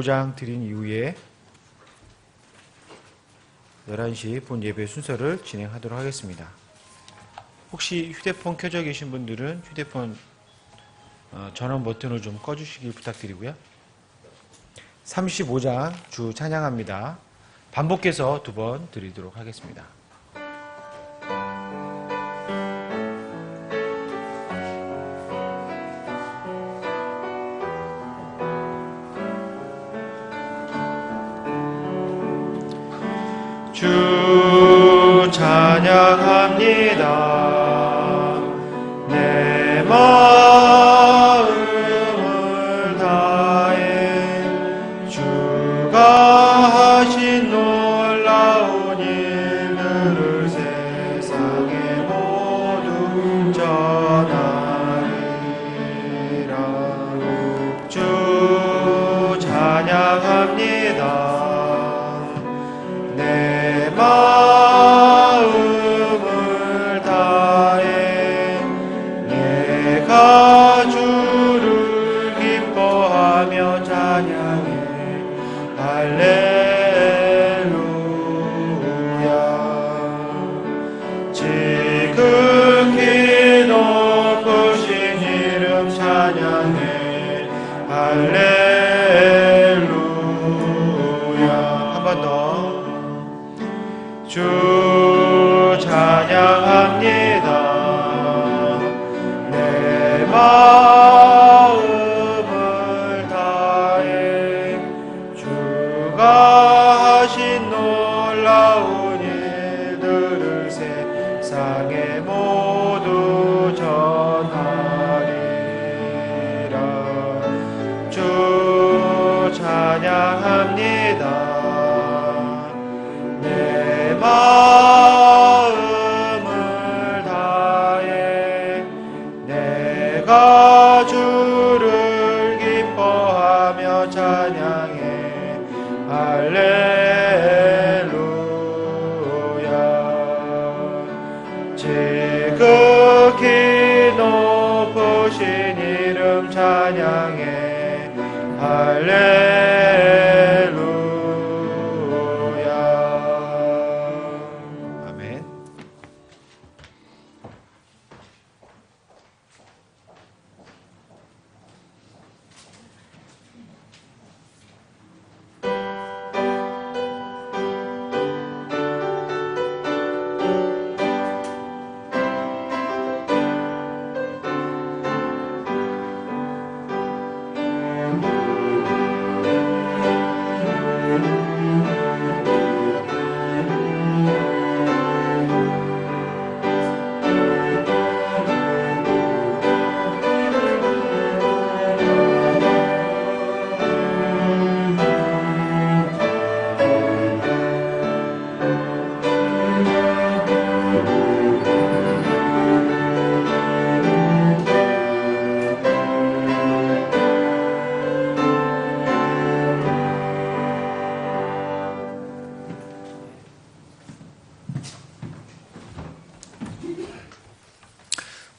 포장 드린 이후에 11시 본 예배 순서를 진행하도록 하겠습니다. 혹시 휴대폰 켜져 계신 분들은 휴대폰 전원 버튼을 좀 꺼주시길 부탁드리고요. 35장 주 찬양합니다. 반복해서 2번 드리도록 하겠습니다. 주 찬양합니다. 내 마음을 다해 주가 하신 놀라운 일들을 세상에 모두 전하리라. 주 찬양합니다. 내 마음을 다해 내가 주를 기뻐하며 찬양해. 할렐루야. 지극히 높으신 이름 찬양해. 할렐루야. 한 번 더. 주 찬양합니다. 내 마음을 다해 주가 하신 놀라운 일들을 세상에 모두 전하리라. 주 찬양합니다. 내 마음을 다해 내가 주를 기뻐하며 찬양해. 할렐루야. 지극히 높으신 이름 찬양해. 할렐루야.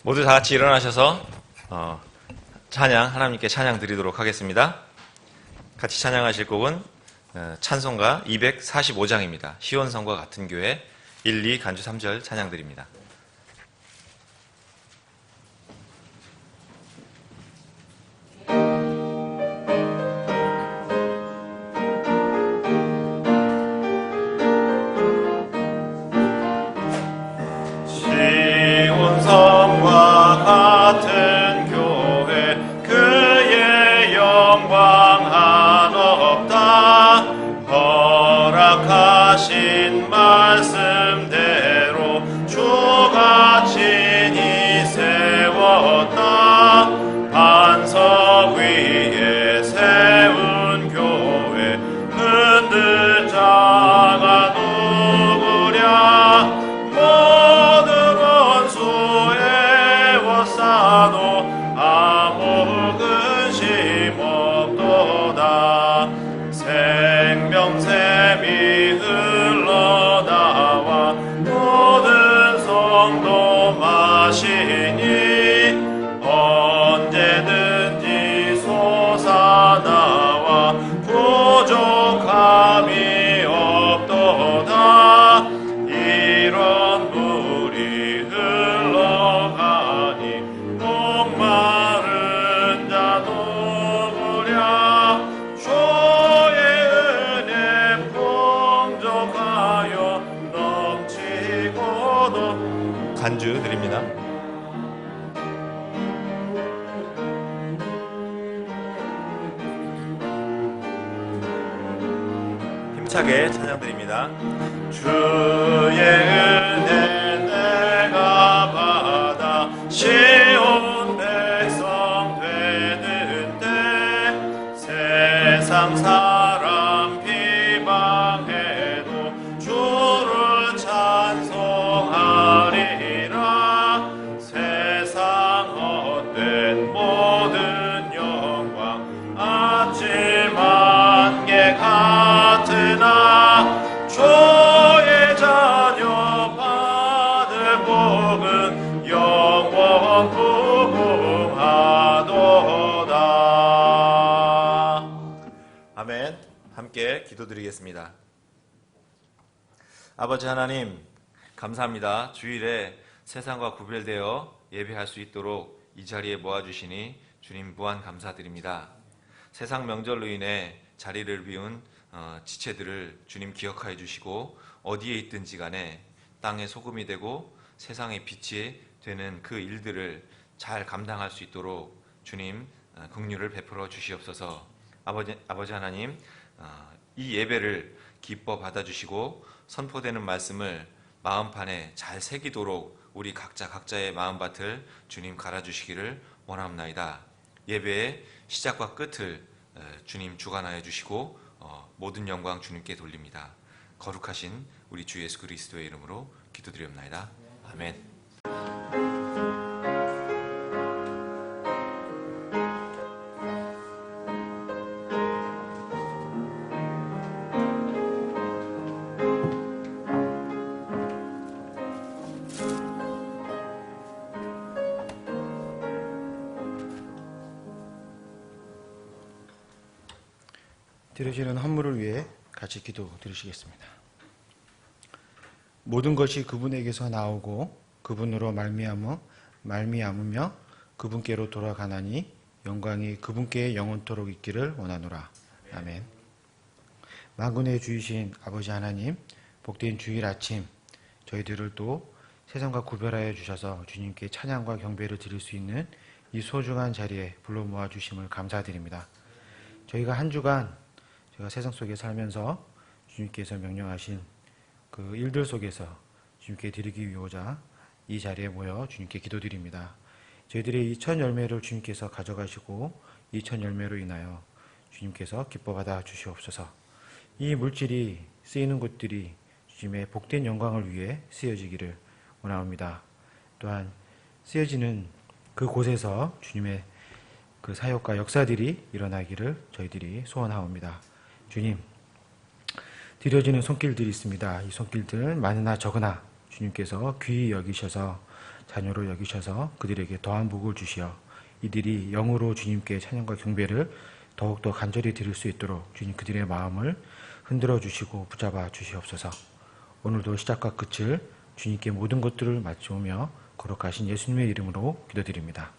모두 다 같이 일어나셔서 하나님께 찬양 드리도록 하겠습니다. 같이 찬양하실 곡은 찬송가 245장입니다. 시온성과 같은 교회 1, 2 간주 3절 찬양 드립니다. 같은 교회 그의 영광 한없다. 허락하신 말씀대로 주 부족함이 없도다. 이런 물이 흘러가니 목마른 자 누구랴. 주의 은혜 풍족하여 넘치고도. 간주 드립니다. 힘차게 찬양 드립니다. 주의 은혜 내가 받아 시온 백성 되는 때 세상 사람 비방해도 주를 찬송하리라. 세상 헛된 모든 영광 아침 안개 같으나 주의 자녀 받을 복은 영원 무궁하도다. 아멘. 함께 기도드리겠습니다. 아버지 하나님, 감사합니다. 주일에 세상과 구별되어 예배할 수 있도록 이 자리에 모아주시니 주님 무한 감사드립니다. 세상 명절로 인해 자리를 비운 지체들을 주님 기억하여 주시고 어디에 있든지 간에 땅의 소금이 되고 세상의 빛이 되는 그 일들을 잘 감당할 수 있도록 주님 긍휼을 베풀어 주시옵소서. 아버지 하나님, 이 예배를 기뻐 받아주시고 선포되는 말씀을 마음판에 잘 새기도록 우리 각자의 마음밭을 주님 갈아주시기를 원합나이다. 예배의 시작과 끝을 주님 주관하여 주시고 모든 영광 주님께 돌립니다. 거룩하신 우리 주 예수 그리스도의 이름으로 기도드리옵나이다. 아멘. 드려지는 헌물을 위해 같이 기도 드리시겠습니다. 모든 것이 그분에게서 나오고 그분으로 말미암으며 그분께로 돌아가나니 영광이 그분께 영원토록 있기를 원하노라. 아멘. 만군의 주이신 아버지 하나님, 복된 주일 아침 저희들을 또 세상과 구별하여 주셔서 주님께 찬양과 경배를 드릴 수 있는 이 소중한 자리에 불러 모아 주심을 감사드립니다. 저희가 한 주간 제가 세상 속에 살면서 주님께서 명령하신 그 일들 속에서 주님께 드리기 위하자 이 자리에 모여 주님께 기도드립니다. 저희들의 이 첫 열매를 주님께서 가져가시고 이 첫 열매로 인하여 주님께서 기뻐 받아 주시옵소서. 이 물질이 쓰이는 곳들이 주님의 복된 영광을 위해 쓰여지기를 원합니다. 또한 쓰여지는 그곳에서 주님의 그 사역과 역사들이 일어나기를 저희들이 소원하옵니다. 주님, 드려지는 손길들이 있습니다. 이 손길들 많으나 적으나 주님께서 귀히 여기셔서 자녀로 여기셔서 그들에게 더한 복을 주시어 이들이 영으로 주님께 찬양과 경배를 더욱더 간절히 드릴 수 있도록 주님 그들의 마음을 흔들어 주시고 붙잡아 주시옵소서. 오늘도 시작과 끝을 주님께 모든 것들을 맞추며 거룩하신 예수님의 이름으로 기도드립니다.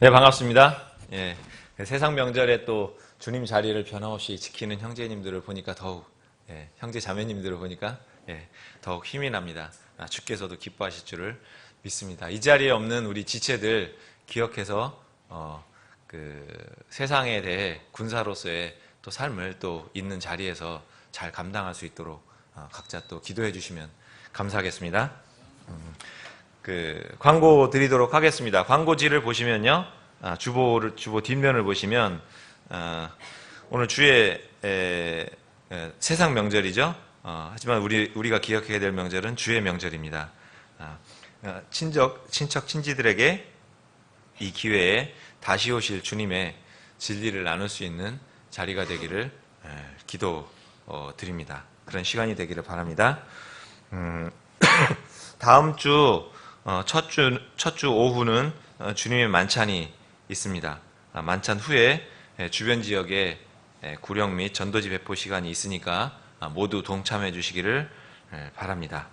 네, 반갑습니다. 예, 세상 명절에 또 주님 자리를 변함없이 지키는 형제님들을 보니까 더욱, 형제 자매님들을 보니까 더욱 힘이 납니다. 주께서도 기뻐하실 줄을 믿습니다. 이 자리에 없는 우리 지체들 기억해서 그 세상에 대해 군사로서의 또 삶을 또 있는 자리에서 잘 감당할 수 있도록 각자 또 기도해 주시면 감사하겠습니다. 그 광고 드리도록 하겠습니다. 광고지를 보시면요, 주보 뒷면을 보시면 오늘 주의 세상 명절이죠. 하지만 우리가 기억해야 될 명절은 주의 명절입니다. 친척 친지들에게 이 기회에 다시 오실 주님의 진리를 나눌 수 있는 자리가 되기를 기도 드립니다. 그런 시간이 되기를 바랍니다. 다음 주 첫 주 오후는 주님의 만찬이 있습니다. 만찬 후에 주변 지역에 구령 및 전도지 배포 시간이 있으니까 모두 동참해 주시기를 바랍니다.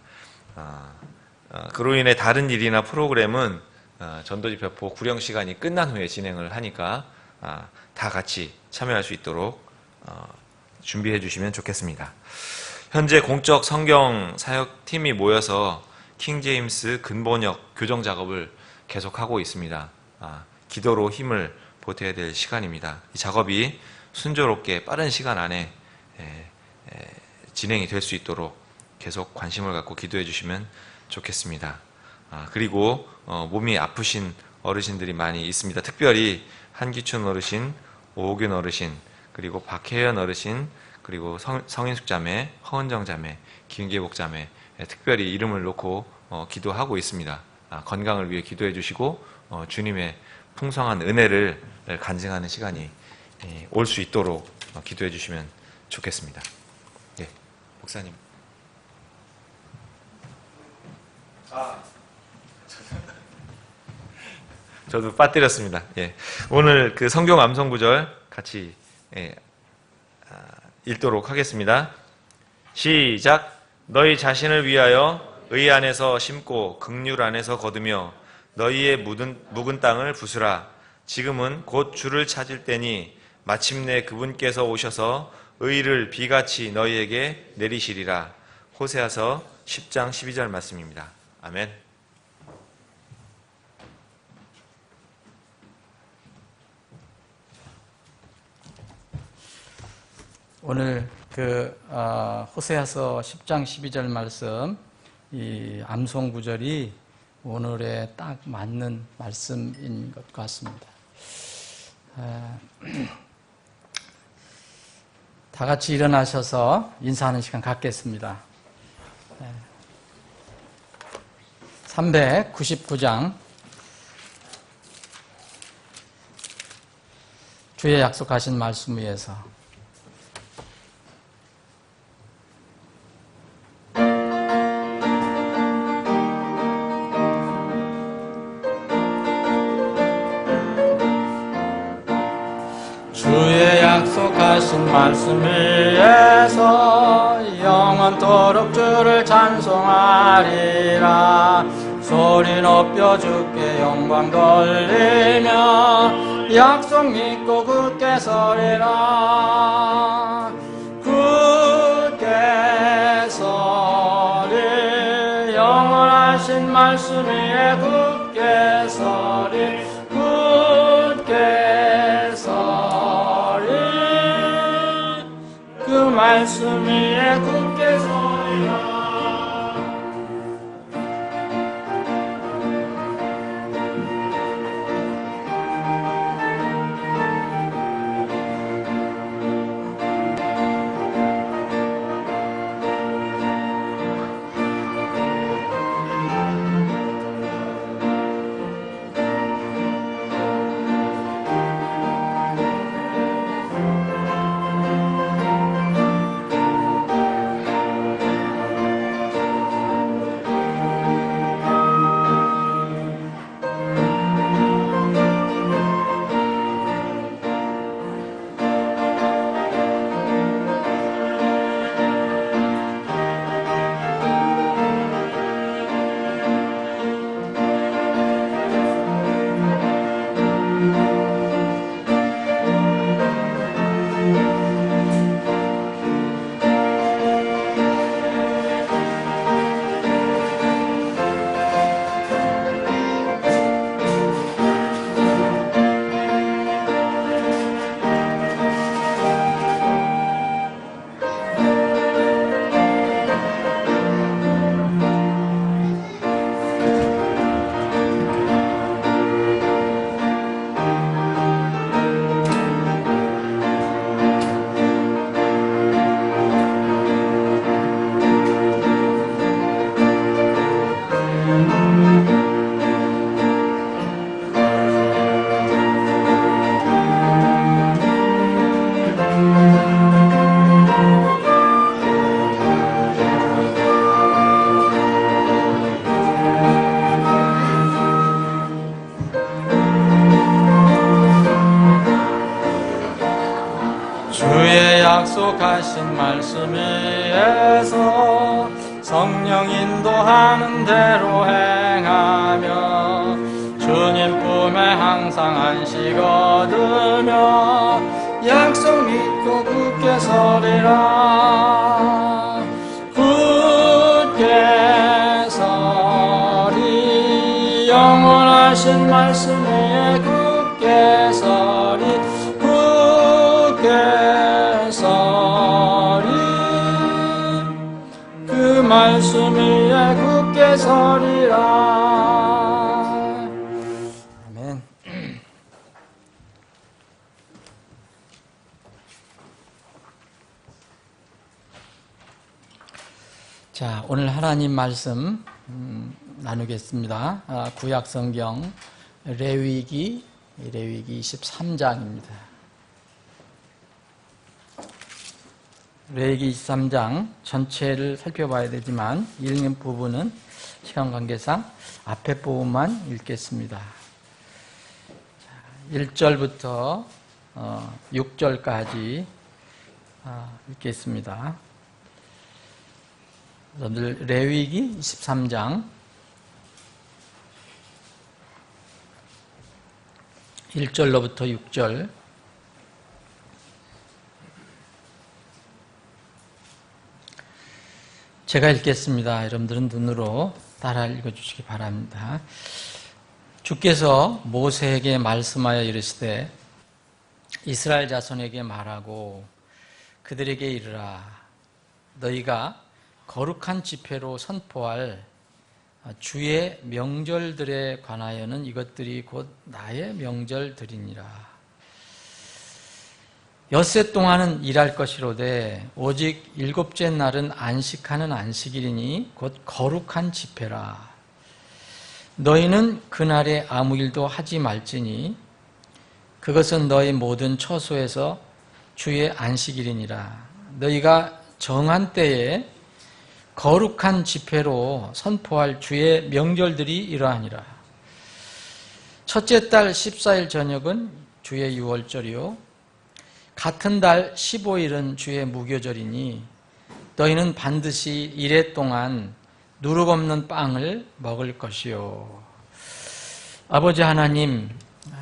그로 인해 다른 일이나 프로그램은 전도지 배포 구령 시간이 끝난 후에 진행을 하니까 다 같이 참여할 수 있도록 준비해 주시면 좋겠습니다. 현재 공적 성경 사역팀이 모여서 킹제임스 근본역 교정 작업을 계속하고 있습니다. 기도로 힘을 보태야 될 시간입니다. 이 작업이 순조롭게 빠른 시간 안에 진행이 될 수 있도록 계속 관심을 갖고 기도해 주시면 좋겠습니다. 그리고 몸이 아프신 어르신들이 많이 있습니다. 특별히 한기춘 어르신, 오옥윤 어르신, 그리고 박혜연 어르신, 그리고 성인숙 자매, 허은정 자매, 김계복 자매, 특별히 이름을 놓고 기도하고 있습니다. 건강을 위해 기도해 주시고 주님의 풍성한 은혜를 간증하는 시간이 올 수 있도록 기도해 주시면 좋겠습니다. 예, 목사님. 저도 빠뜨렸습니다. 예, 오늘 그 성경 암송 구절 같이 읽도록 하겠습니다. 시작. 너희 자신을 위하여 의 안에서 심고 긍휼 안에서 거두며 너희의 묵은 땅을 부수라. 지금은 곧 주를 찾을 때니 마침내 그분께서 오셔서 의를 비같이 너희에게 내리시리라. 호세아서 10장 12절 말씀입니다. 아멘. 오늘 호세아서 10장 12절 말씀, 이 암송 구절이 오늘에 딱 맞는 말씀인 것 같습니다. 다 같이 일어나셔서 인사하는 시간 갖겠습니다. 399장 주의 약속하신 말씀 위에서 주의 약속하신 말씀 위에서 영원토록 주를 찬송하리라. 소리 높여 주께 영광 돌리며 약속 믿고 굳게 서리라. 굳게 서리 영원하신 말씀 위에 굳게 서리 굳게 서리 그 말씀 위에 굳게 서리라. 주의 약속하신 말씀 위에서 성령 인도하는 대로 행하며 주님 품에 항상 안식 얻으며 약속 믿고 굳게 서리라. 굳게 서리 영원하신 말씀 위에 굳게 서리 굳게 서리 그 말씀 위에 굳게 서리라. 아멘. 자, 오늘 하나님 말씀 나누겠습니다. 구약 성경 레위기 23장입니다. 레위기 23장 전체를 살펴봐야 되지만 읽는 부분은 시간 관계상 앞에 부분만 읽겠습니다. 1절부터 6절까지 읽겠습니다. 여러분들 레위기 23장 1절로부터 6절 제가 읽겠습니다. 여러분들은 눈으로 따라 읽어주시기 바랍니다. 주께서 모세에게 말씀하여 이르시되 이스라엘 자손에게 말하고 그들에게 이르라. 너희가 거룩한 집회로 선포할 주의 명절들에 관하여는 이것들이 곧 나의 명절들이니라. 엿새 동안은 일할 것이로되 오직 일곱째 날은 안식하는 안식일이니 곧 거룩한 집회라. 너희는 그날에 아무 일도 하지 말지니 그것은 너희 모든 처소에서 주의 안식일이니라. 너희가 정한 때에 거룩한 집회로 선포할 주의 명절들이 이러하니라. 첫째 달 14일 저녁은 주의 유월절이요 같은 달 15일은 주의 무교절이니 너희는 반드시 이래 동안 누룩 없는 빵을 먹을 것이요. 아버지 하나님,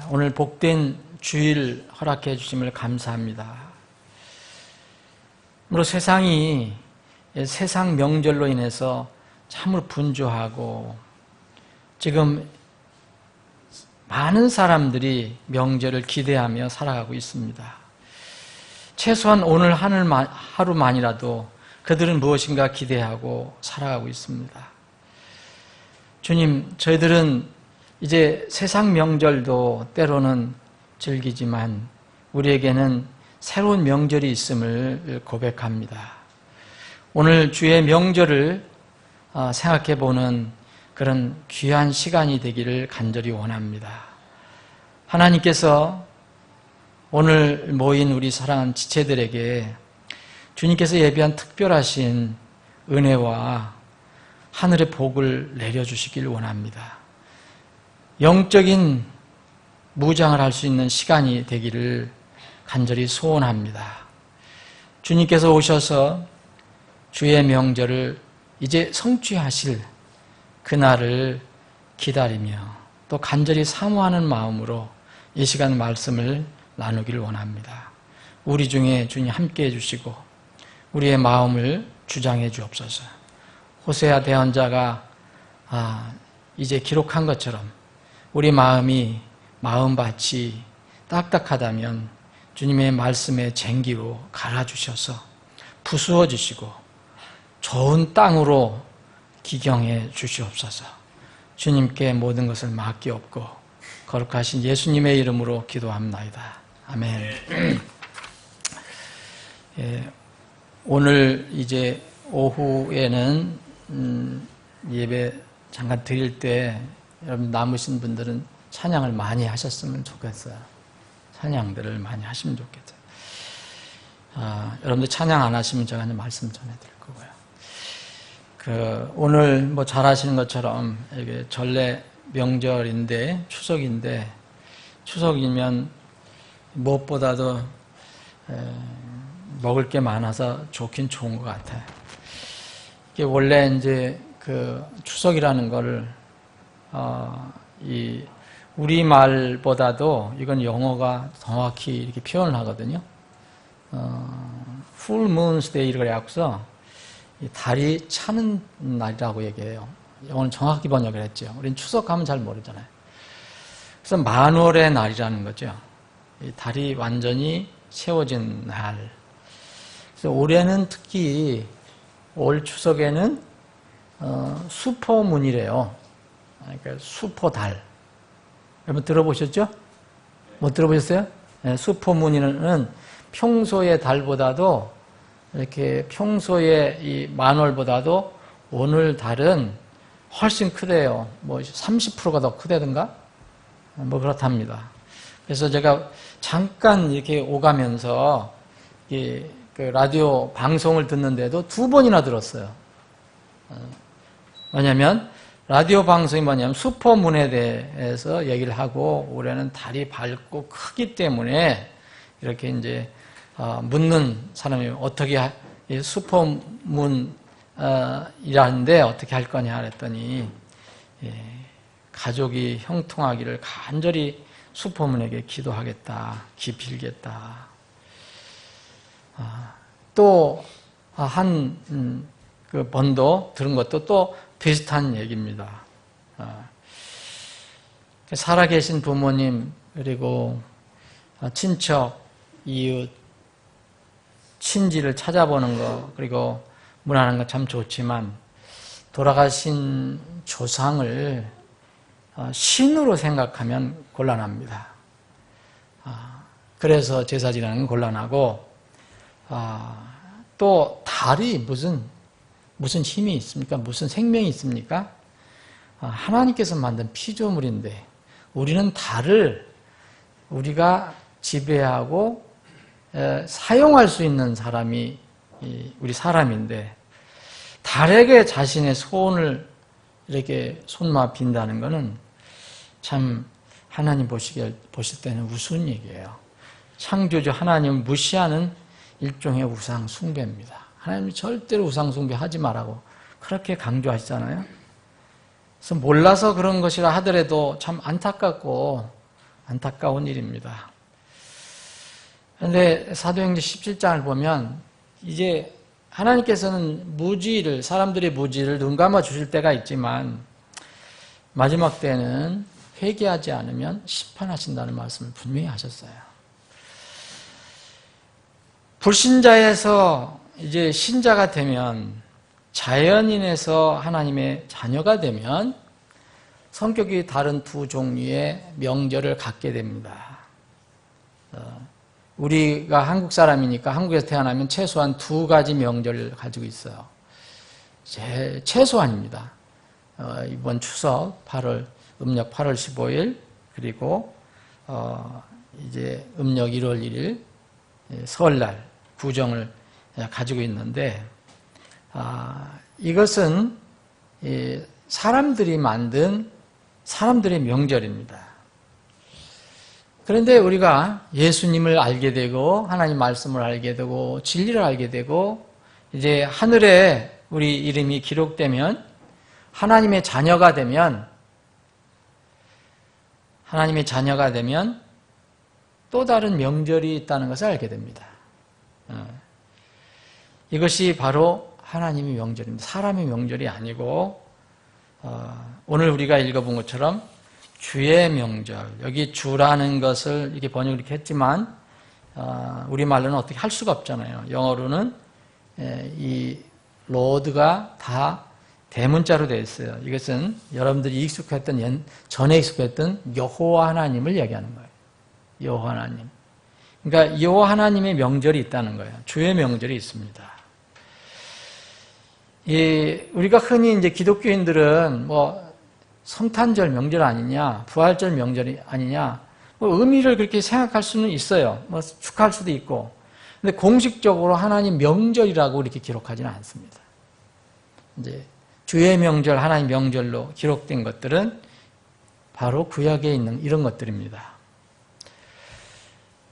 오늘 복된 주일 허락해 주심을 감사합니다. 물론 세상이 세상 명절로 인해서 참으로 분주하고 지금 많은 사람들이 명절을 기대하며 살아가고 있습니다. 최소한 오늘 하루만이라도 그들은 무엇인가 기대하고 살아가고 있습니다. 주님, 저희들은 이제 세상 명절도 때로는 즐기지만 우리에게는 새로운 명절이 있음을 고백합니다. 오늘 주의 명절을 생각해 보는 그런 귀한 시간이 되기를 간절히 원합니다. 하나님께서 오늘 모인 우리 사랑하는 지체들에게 주님께서 예비한 특별하신 은혜와 하늘의 복을 내려주시길 원합니다. 영적인 무장을 할 수 있는 시간이 되기를 간절히 소원합니다. 주님께서 오셔서 주의 명절을 이제 성취하실 그날을 기다리며 또 간절히 사모하는 마음으로 이 시간 말씀을 나누기를 원합니다. 우리 중에 주님 함께해 주시고 우리의 마음을 주장해 주옵소서. 호세아 대언자가 이제 기록한 것처럼 우리 마음밭이 딱딱하다면 주님의 말씀의 쟁기로 갈아주셔서 부수어 주시고 좋은 땅으로 기경해 주시옵소서. 주님께 모든 것을 맡기옵고 거룩하신 예수님의 이름으로 기도합나이다. 아멘. 오늘 이제 오후에는 예배 잠깐 드릴 때 여러분 남으신 분들은 찬양을 많이 하셨으면 좋겠어요. 찬양들을 많이 하시면 좋겠어요. 여러분들 찬양 안 하시면 제가 이제 말씀 전해드릴 거고요. 오늘 뭐 잘 아시는 것처럼 이게 전래 명절인데 추석이면 무엇보다도 먹을 게 많아서 좋긴 좋은 것 같아요. 이게 원래 이제 그 추석이라는 거를 이 우리말보다도 이건 영어가 정확히 이렇게 표현을 하거든요. Full Moon's Day를 그래갖고서 이 달이 차는 날이라고 얘기해요. 영어는 정확히 번역을 했죠. 우리는 추석하면 잘 모르잖아요. 그래서 만월의 날이라는 거죠. 이 달이 완전히 세워진 날. 그래서 올해는 특히 올 추석에는 슈퍼문이래요. 그러니까 슈퍼달. 여러분 들어보셨죠? 못 들어보셨어요? 네, 슈퍼문은 평소의 달보다도 이렇게 평소의 이 만월보다도 오늘 달은 훨씬 크대요. 뭐 30%가 더 크다든가? 뭐 그렇답니다. 그래서 제가 잠깐 이렇게 오가면서 그 라디오 방송을 듣는데도 2번이나 들었어요. 뭐냐면 라디오 방송이 뭐냐면 슈퍼문에 대해서 얘기를 하고 올해는 달이 밝고 크기 때문에 이렇게 이제 묻는 사람이 어떻게 슈퍼문 이라는데 어떻게 할 거냐 그랬더니 가족이 형통하기를 간절히 슈퍼문에게 기도하겠다, 기필겠다. 또 한 그 번도 들은 것도 또 비슷한 얘기입니다. 살아계신 부모님 그리고 친척, 이웃, 친지를 찾아보는 거 그리고 문하는 거 참 좋지만 돌아가신 조상을 신으로 생각하면 곤란합니다. 그래서 제사 지내는 건 곤란하고 또 달이 무슨 힘이 있습니까? 무슨 생명이 있습니까? 하나님께서 만든 피조물인데 우리는 달을 우리가 지배하고 사용할 수 있는 사람이 우리 사람인데 달에게 자신의 손을 이렇게 손마 빈다는 것은 참 하나님 보실 때는 우스운 얘기예요. 창조주 하나님을 무시하는 일종의 우상 숭배입니다. 하나님이 절대로 우상 숭배하지 말라고 그렇게 강조하시잖아요. 그래서 몰라서 그런 것이라 하더라도 참 안타까운 일입니다. 그런데 사도행전 17장을 보면 이제 하나님께서는 사사람들의 무지를 눈 감아 주실 때가 있지만 마지막 때는 회개하지 않으면 심판하신다는 말씀을 분명히 하셨어요. 불신자에서 이제 신자가 되면 자연인에서 하나님의 자녀가 되면 성격이 다른 두 종류의 명절을 갖게 됩니다. 우리가 한국 사람이니까 한국에서 태어나면 최소한 2가지 명절을 가지고 있어요. 최소한입니다. 이번 추석 음력 8월 15일 그리고 이제 음력 1월 1일 설날 구정을 가지고 있는데 이것은 사람들이 만든 사람들의 명절입니다. 그런데 우리가 예수님을 알게 되고 하나님 말씀을 알게 되고 진리를 알게 되고 이제 하늘에 우리 이름이 기록되면 하나님의 자녀가 되면 또 다른 명절이 있다는 것을 알게 됩니다. 이것이 바로 하나님의 명절입니다. 사람의 명절이 아니고 오늘 우리가 읽어본 것처럼 주의 명절, 여기 주라는 것을 이렇게 번역을 이렇게 했지만 우리말로는 어떻게 할 수가 없잖아요. 영어로는 이 로드가 다 대문자로 되어 있어요. 이것은 여러분들이 전에 익숙했던 여호와 하나님을 얘기하는 거예요. 여호와 하나님. 그러니까 여호와 하나님의 명절이 있다는 거예요. 주의 명절이 있습니다. 우리가 흔히 이제 기독교인들은 뭐 성탄절 명절 아니냐, 부활절 명절이 아니냐, 뭐 의미를 그렇게 생각할 수는 있어요. 뭐 축하할 수도 있고. 근데 공식적으로 하나님 명절이라고 이렇게 기록하지는 않습니다. 이제 주의 명절, 하나님 명절로 기록된 것들은 바로 구약에 있는 이런 것들입니다.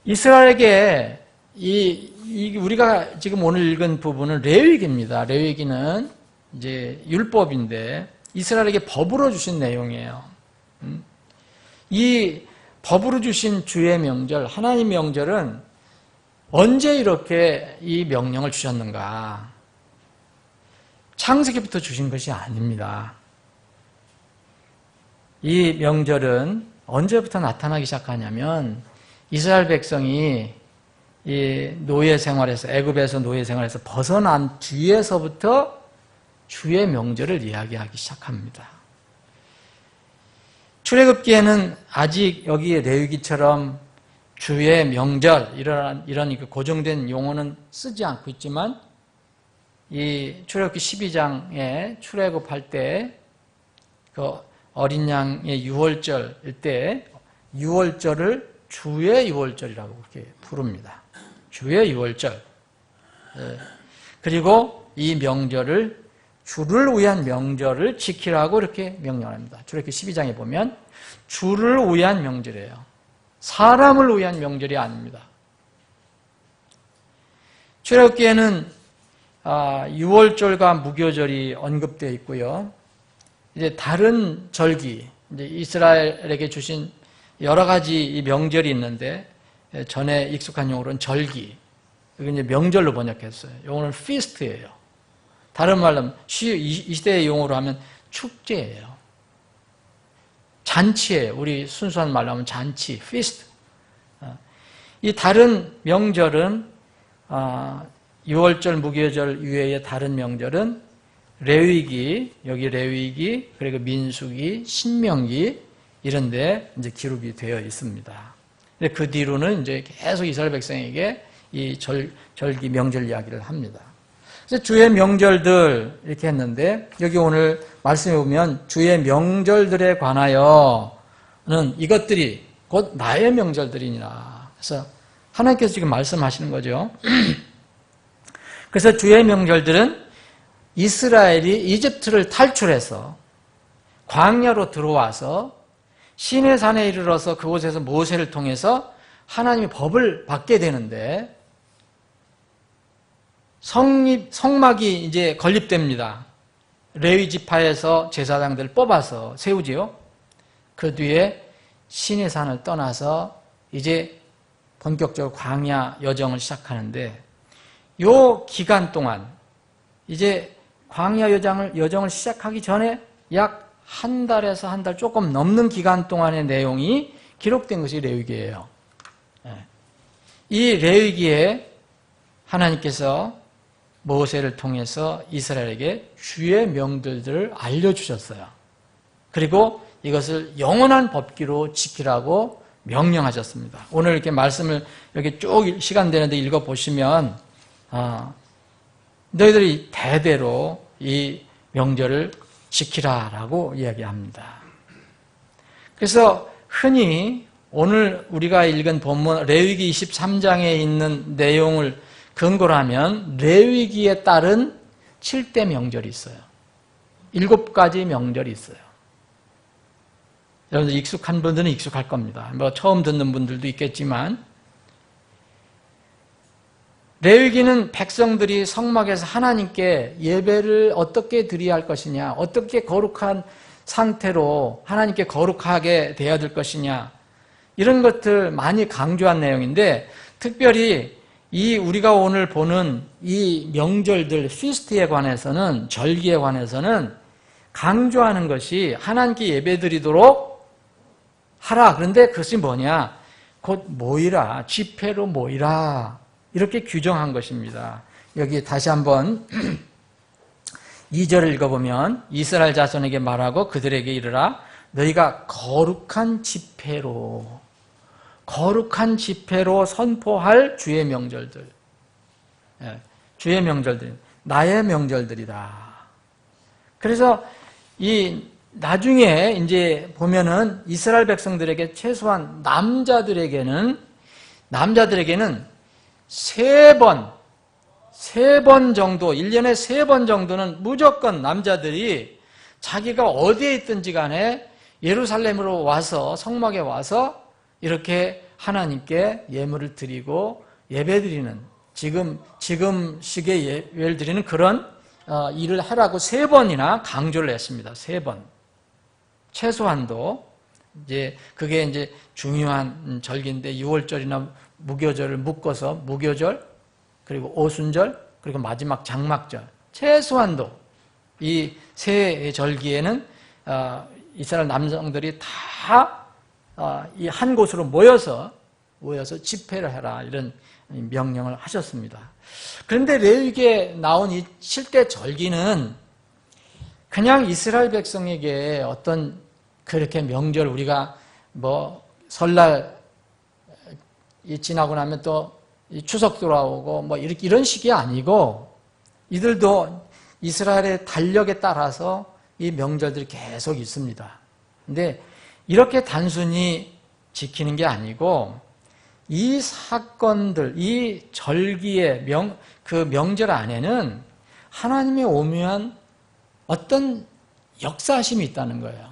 이스라엘에게 우리가 지금 오늘 읽은 부분은 레위기입니다. 레위기는 이제 율법인데 이스라엘에게 법으로 주신 내용이에요. 이 법으로 주신 주의 명절, 하나님 명절은 언제 이렇게 이 명령을 주셨는가? 창세기부터 주신 것이 아닙니다. 이 명절은 언제부터 나타나기 시작하냐면 이스라엘 백성이 이 노예 생활에서, 애굽에서 노예 생활에서 벗어난 뒤에서부터 주의 명절을 이야기하기 시작합니다. 출애굽기에는 아직 여기 레위기처럼 주의 명절 이런 고정된 용어는 쓰지 않고 있지만 이 출애굽기 12장에 출애굽할 때 그 어린 양의 유월절일 때 유월절을 주의 유월절이라고 그렇게 부릅니다. 주의 유월절. 그리고 이 명절을 주를 위한 명절을 지키라고 이렇게 명령합니다. 출애굽기 12장에 보면 주를 위한 명절이에요. 사람을 위한 명절이 아닙니다. 출애굽기에는 유월절과 무교절이 언급되어 있고요. 이제 다른 절기, 이제 이스라엘에게 주신 여러 가지 이 명절이 있는데 전에 익숙한 용어로는 절기, 이게 이제 명절로 번역했어요. 용어는 feast예요. 다른 말로 하면 이 시대의 용어로 하면 축제예요. 잔치예요. 우리 순수한 말로 하면 잔치, feast. 이 다른 명절은 유월절, 무교절 이외의 다른 명절은 레위기, 여기 레위기, 그리고 민수기, 신명기 이런데 이제 기록이 되어 있습니다. 근데 그 뒤로는 이제 계속 이스라엘 백성에게 이 절기 명절 이야기를 합니다. 그래서 주의 명절들 이렇게 했는데 여기 오늘 말씀해 보면 주의 명절들에 관하여는 이것들이 곧 나의 명절들이니라. 그래서 하나님께서 지금 말씀하시는 거죠. 그래서 주의 명절들은 이스라엘이 이집트를 탈출해서 광야로 들어와서 시내산에 이르러서 그곳에서 모세를 통해서 하나님의 법을 받게 되는데 성막이 이제 건립됩니다. 레위 지파에서 제사장들을 뽑아서 세우지요. 그 뒤에 시내산을 떠나서 이제 본격적으로 광야 여정을 시작하는데 요 기간 동안 이제 광야 여정을 시작하기 전에 약 한 달에서 한 달 조금 넘는 기간 동안의 내용이 기록된 것이 레위기예요. 이 레위기에 하나님께서 모세를 통해서 이스라엘에게 주의 명절들을 알려주셨어요. 그리고 이것을 영원한 법기로 지키라고 명령하셨습니다. 오늘 이렇게 말씀을 여기 쭉 시간 되는데 읽어보시면 너희들이 대대로 이 명절을 지키라라고 이야기합니다. 그래서 흔히 오늘 우리가 읽은 본문 레위기 23장에 있는 내용을 근거로 하면 레위기에 따른 7대 명절이 있어요. 7가지 명절이 있어요. 여러분들 익숙한 분들은 익숙할 겁니다. 뭐 처음 듣는 분들도 있겠지만 레위기는 백성들이 성막에서 하나님께 예배를 어떻게 드려야 할 것이냐, 어떻게 거룩한 상태로 하나님께 거룩하게 되어야 될 것이냐 이런 것들 많이 강조한 내용인데 특별히 이 우리가 오늘 보는 이 명절들 피스트에 관해서는 절기에 관해서는 강조하는 것이 하나님께 예배드리도록 하라. 그런데 그것이 뭐냐? 곧 모이라, 집회로 모이라 이렇게 규정한 것입니다. 여기 다시 한번 2절을 읽어보면 이스라엘 자손에게 말하고 그들에게 이르라 너희가 거룩한 집회로 선포할 주의 명절들, 주의 명절들, 나의 명절들이다. 그래서 이 나중에 이제 보면은 이스라엘 백성들에게 최소한 남자들에게는 세 번 정도, 1년에 3번 정도는 무조건 남자들이 자기가 어디에 있든지 간에 예루살렘으로 와서 성막에 와서 이렇게 하나님께 예물을 드리고 예배드리는 지금 시기에 예배를 드리는 그런 일을 하라고 3번이나 강조를 했습니다. 3번. 최소한도 이제 그게 이제 중요한 절기인데 6월절이나 무교절을 묶어서 무교절 그리고 오순절 그리고 마지막 장막절 최소한도 이 세 절기에는 이스라엘 남성들이 다 이 한 곳으로 모여서 집회를 해라 이런 명령을 하셨습니다. 그런데 레위기에 나온 이 7대 절기는 그냥 이스라엘 백성에게 어떤 그렇게 명절 우리가 뭐 설날 지나고 나면 또 추석 돌아오고 뭐 이런 식이 아니고 이들도 이스라엘의 달력에 따라서 이 명절들이 계속 있습니다. 근데 이렇게 단순히 지키는 게 아니고 이 사건들, 이 절기의 그 명절 안에는 하나님의 오묘한 어떤 역사심이 있다는 거예요.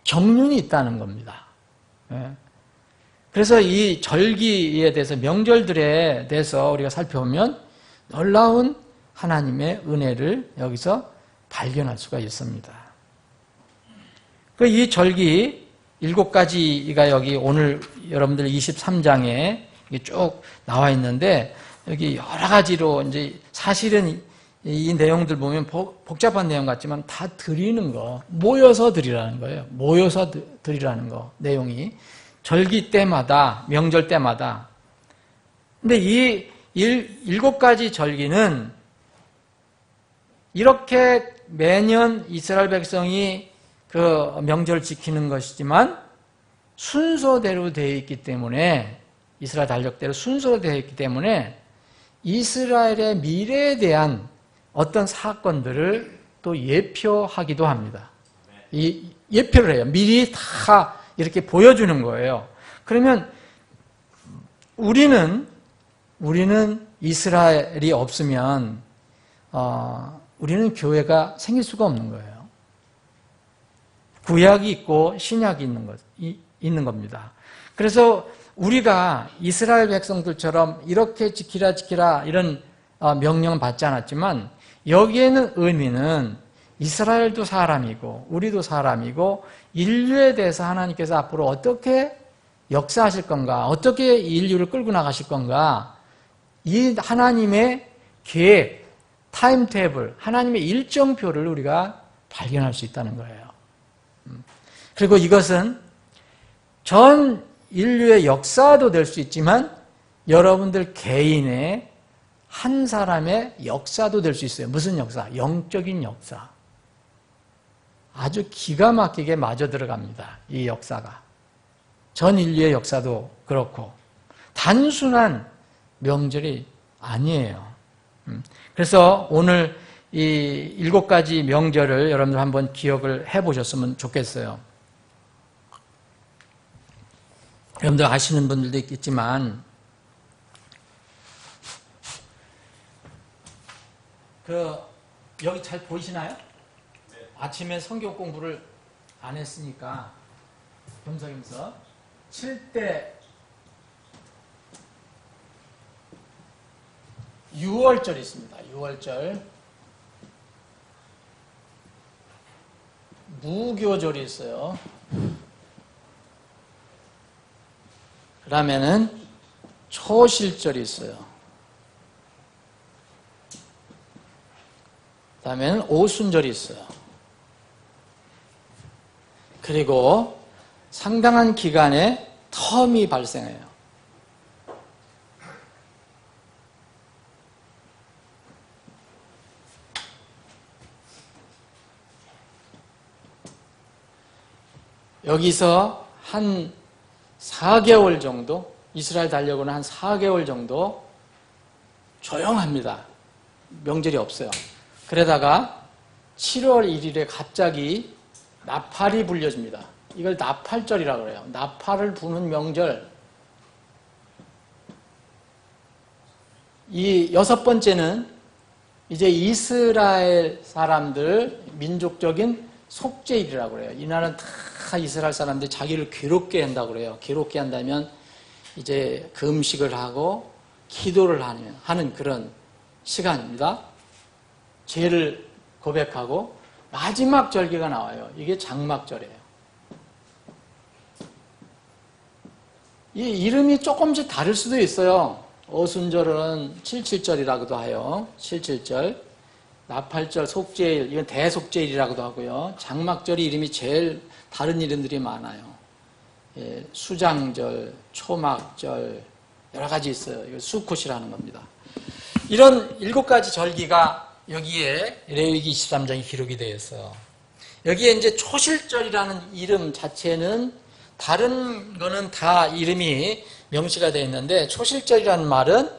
경륜이 있다는 겁니다. 그래서 이 절기에 대해서 명절들에 대해서 우리가 살펴보면 놀라운 하나님의 은혜를 여기서 발견할 수가 있습니다. 이 절기 7가지가 여기 오늘 여러분들 23장에 쭉 나와 있는데 여기 여러 가지로 이제 사실은 이 내용들 보면 복잡한 내용 같지만 다 드리는 거, 모여서 드리라는 거예요. 모여서 드리라는 거, 내용이. 절기 때마다, 명절 때마다. 근데 이 7가지 절기는 이렇게 매년 이스라엘 백성이 그 명절을 지키는 것이지만 순서대로 되어 있기 때문에 이스라엘 달력대로 순서로 되어 있기 때문에 이스라엘의 미래에 대한 어떤 사건들을 또 예표하기도 합니다. 예표를 해요. 미리 다 이렇게 보여주는 거예요. 그러면 우리는 이스라엘이 없으면 우리는 교회가 생길 수가 없는 거예요. 구약이 있고 신약이 있는 겁니다. 그래서 우리가 이스라엘 백성들처럼 이렇게 지키라 이런 명령은 받지 않았지만 여기에는 의미는 이스라엘도 사람이고 우리도 사람이고 인류에 대해서 하나님께서 앞으로 어떻게 역사하실 건가, 어떻게 인류를 끌고 나가실 건가, 이 하나님의 계획, 타임테이블, 하나님의 일정표를 우리가 발견할 수 있다는 거예요. 그리고 이것은 전 인류의 역사도 될 수 있지만 여러분들 개인의 한 사람의 역사도 될 수 있어요. 무슨 역사? 영적인 역사. 아주 기가 막히게 맞아 들어갑니다. 이 역사가. 전 인류의 역사도 그렇고 단순한 명절이 아니에요. 그래서 오늘 이 7가지 명절을 여러분들 한번 기억을 해보셨으면 좋겠어요. 여러분들 아시는 분들도 있겠지만 여기 잘 보이시나요? 아침에 성경 공부를 안 했으니까 겸사겸사 7대 6월절이 있습니다. 6월절 무교절이 있어요. 그 다음에는 초실절이 있어요. 그 다음에는 오순절이 있어요. 그리고 상당한 기간에 텀이 발생해요. 여기서 한 4개월 정도, 이스라엘 달력으로는 한 4개월 정도 조용합니다. 명절이 없어요. 그러다가 7월 1일에 갑자기 나팔이 불려집니다. 이걸 나팔절이라고 그래요. 나팔을 부는 명절. 이 6번째는 이제 이스라엘 사람들 민족적인 속죄일이라고 그래요. 이날은 다 이스라엘 사람들이 자기를 괴롭게 한다고 그래요. 괴롭게 한다면 이제 금식을 하고 기도를 하는 그런 시간입니다. 죄를 고백하고 마지막 절기가 나와요. 이게 장막절이에요. 이 이름이 조금씩 다를 수도 있어요. 오순절은 77절이라고도 하요. 77절. 나팔절, 속죄일, 이건 대속죄일이라고도 하고요. 장막절이 이름이 제일 다른 이름들이 많아요. 예, 수장절, 초막절, 여러 가지 있어요. 이거 수콧이라는 겁니다. 이런 7가지 절기가 여기에 레위기 23장에 기록이 되어 있어요. 여기에 이제 초실절이라는 이름 자체는 다른 거는 다 이름이 명시가 되어 있는데 초실절이라는 말은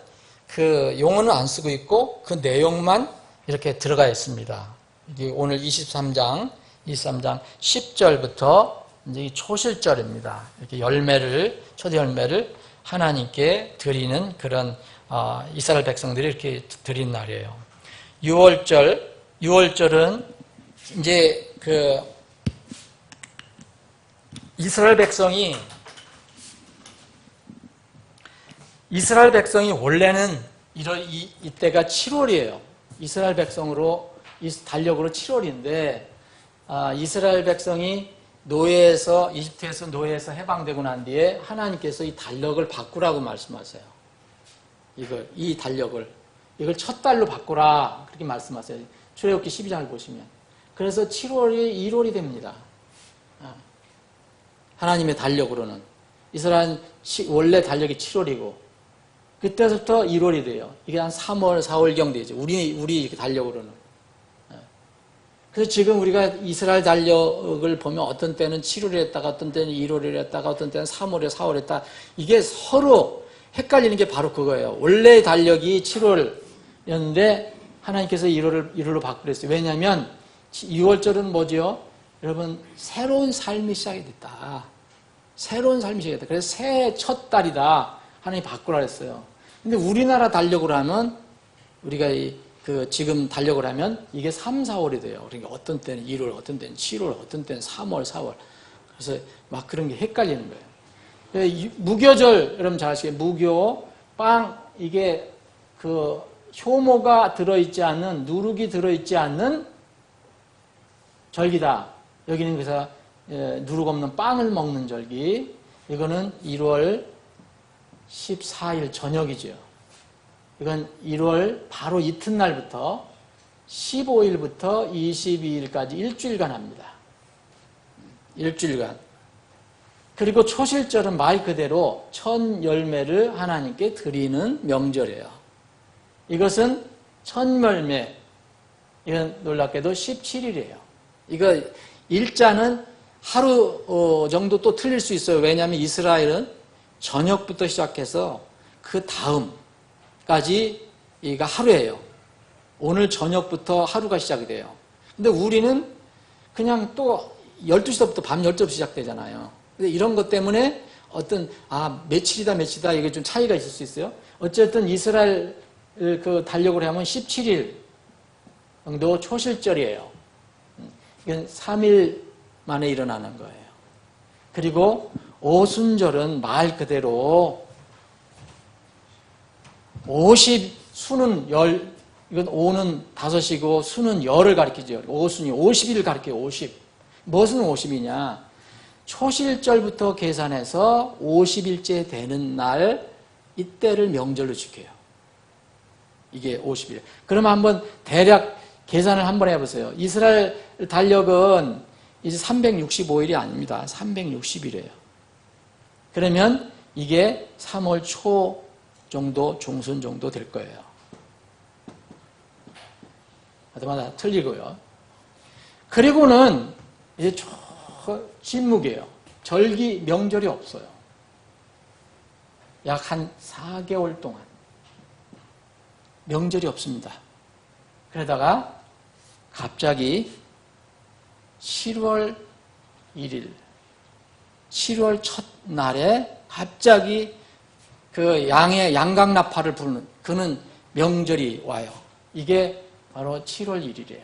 그 용어는 안 쓰고 있고 그 내용만 이렇게 들어가 있습니다. 이게 오늘 23장 10절부터 이제 이 초실절입니다. 이렇게 초대 열매를 하나님께 드리는 그런 이스라엘 백성들이 이렇게 드린 날이에요. 6월절은 이제 그 이스라엘 백성이 원래는 이때가 7월이에요. 이스라엘 백성으로 달력으로 7월인데 이스라엘 백성이 이집트에서 노예에서 해방되고 난 뒤에 하나님께서 이 달력을 바꾸라고 말씀하세요. 이 달력을 이걸 첫 달로 바꾸라 그렇게 말씀하세요. 출애굽기 12장을 보시면 그래서 7월이 1월이 됩니다. 하나님의 달력으로는 이스라엘 원래 달력이 7월이고 그때부터 1월이 돼요. 이게 한 3월, 4월경 되죠. 우리 달력으로는. 그래서 지금 우리가 이스라엘 달력을 보면 어떤 때는 7월에 했다가 어떤 때는 1월에 했다가 어떤 때는 3월에 4월에 했다. 이게 서로 헷갈리는 게 바로 그거예요. 원래 달력이 7월이었는데 하나님께서 1월로 바꾸랬어요. 왜냐하면 6월절은 뭐죠? 여러분 새로운 삶이 시작이 됐다. 새로운 삶이 시작이 됐다. 그래서 새해 첫 달이다. 하나님이 바꾸라 했어요. 근데 우리나라 달력으로 하면 우리가 지금 달력을 하면 이게 3, 4월이 돼요. 그러니까 어떤 때는 1월, 어떤 때는 7월, 어떤 때는 3월, 4월. 그래서 막 그런 게 헷갈리는 거예요. 무교절, 여러분 잘 아시겠죠? 무교, 빵, 이게 그 효모가 들어있지 않는, 누룩이 들어있지 않는 절기다. 여기는 그래서 누룩 없는 빵을 먹는 절기. 이거는 1월 14일 저녁이죠. 이건 1월 바로 이튿날부터 15일부터 22일까지 일주일간 합니다. 일주일간. 그리고 초실절은 말 그대로 첫 열매를 하나님께 드리는 명절이에요. 이것은 첫 열매, 이건 놀랍게도 17일이에요. 이거 일자는 하루 정도 또 틀릴 수 있어요. 왜냐하면 이스라엘은 저녁부터 시작해서 그 다음까지 이가 하루예요. 오늘 저녁부터 하루가 시작이 돼요. 근데 우리는 그냥 또 12시부터 밤 12시 시작되잖아요. 근데 이런 것 때문에 며칠이다 이게 좀 차이가 있을 수 있어요. 어쨌든 이스라엘 그 달력으로 하면 17일 정도 초실절이에요. 이건 3일 만에 일어나는 거예요. 그리고 오순절은 말 그대로 50수는 열, 이건 오는 5이고 수는 열을 가리키죠. 오순이 50일을 가리켜요. 50. 무슨 50이냐? 초실절부터 계산해서 50일째 되는 날 이때를 명절로 지켜요. 이게 50일. 그러면 한번 대략 계산을 한번 해보세요. 이스라엘 달력은 이제 365일이 아닙니다. 360일이에요. 그러면 이게 3월 초 정도, 중순 정도 될 거예요. 마다 틀리고요. 그리고는 이제 진묵이에요. 절기, 명절이 없어요. 약 한 4개월 동안 명절이 없습니다. 그러다가 갑자기 7월 1일, 7월 첫날에 갑자기 그 양강나팔을 부르는 그는 명절이 와요. 이게 바로 7월 1일이에요.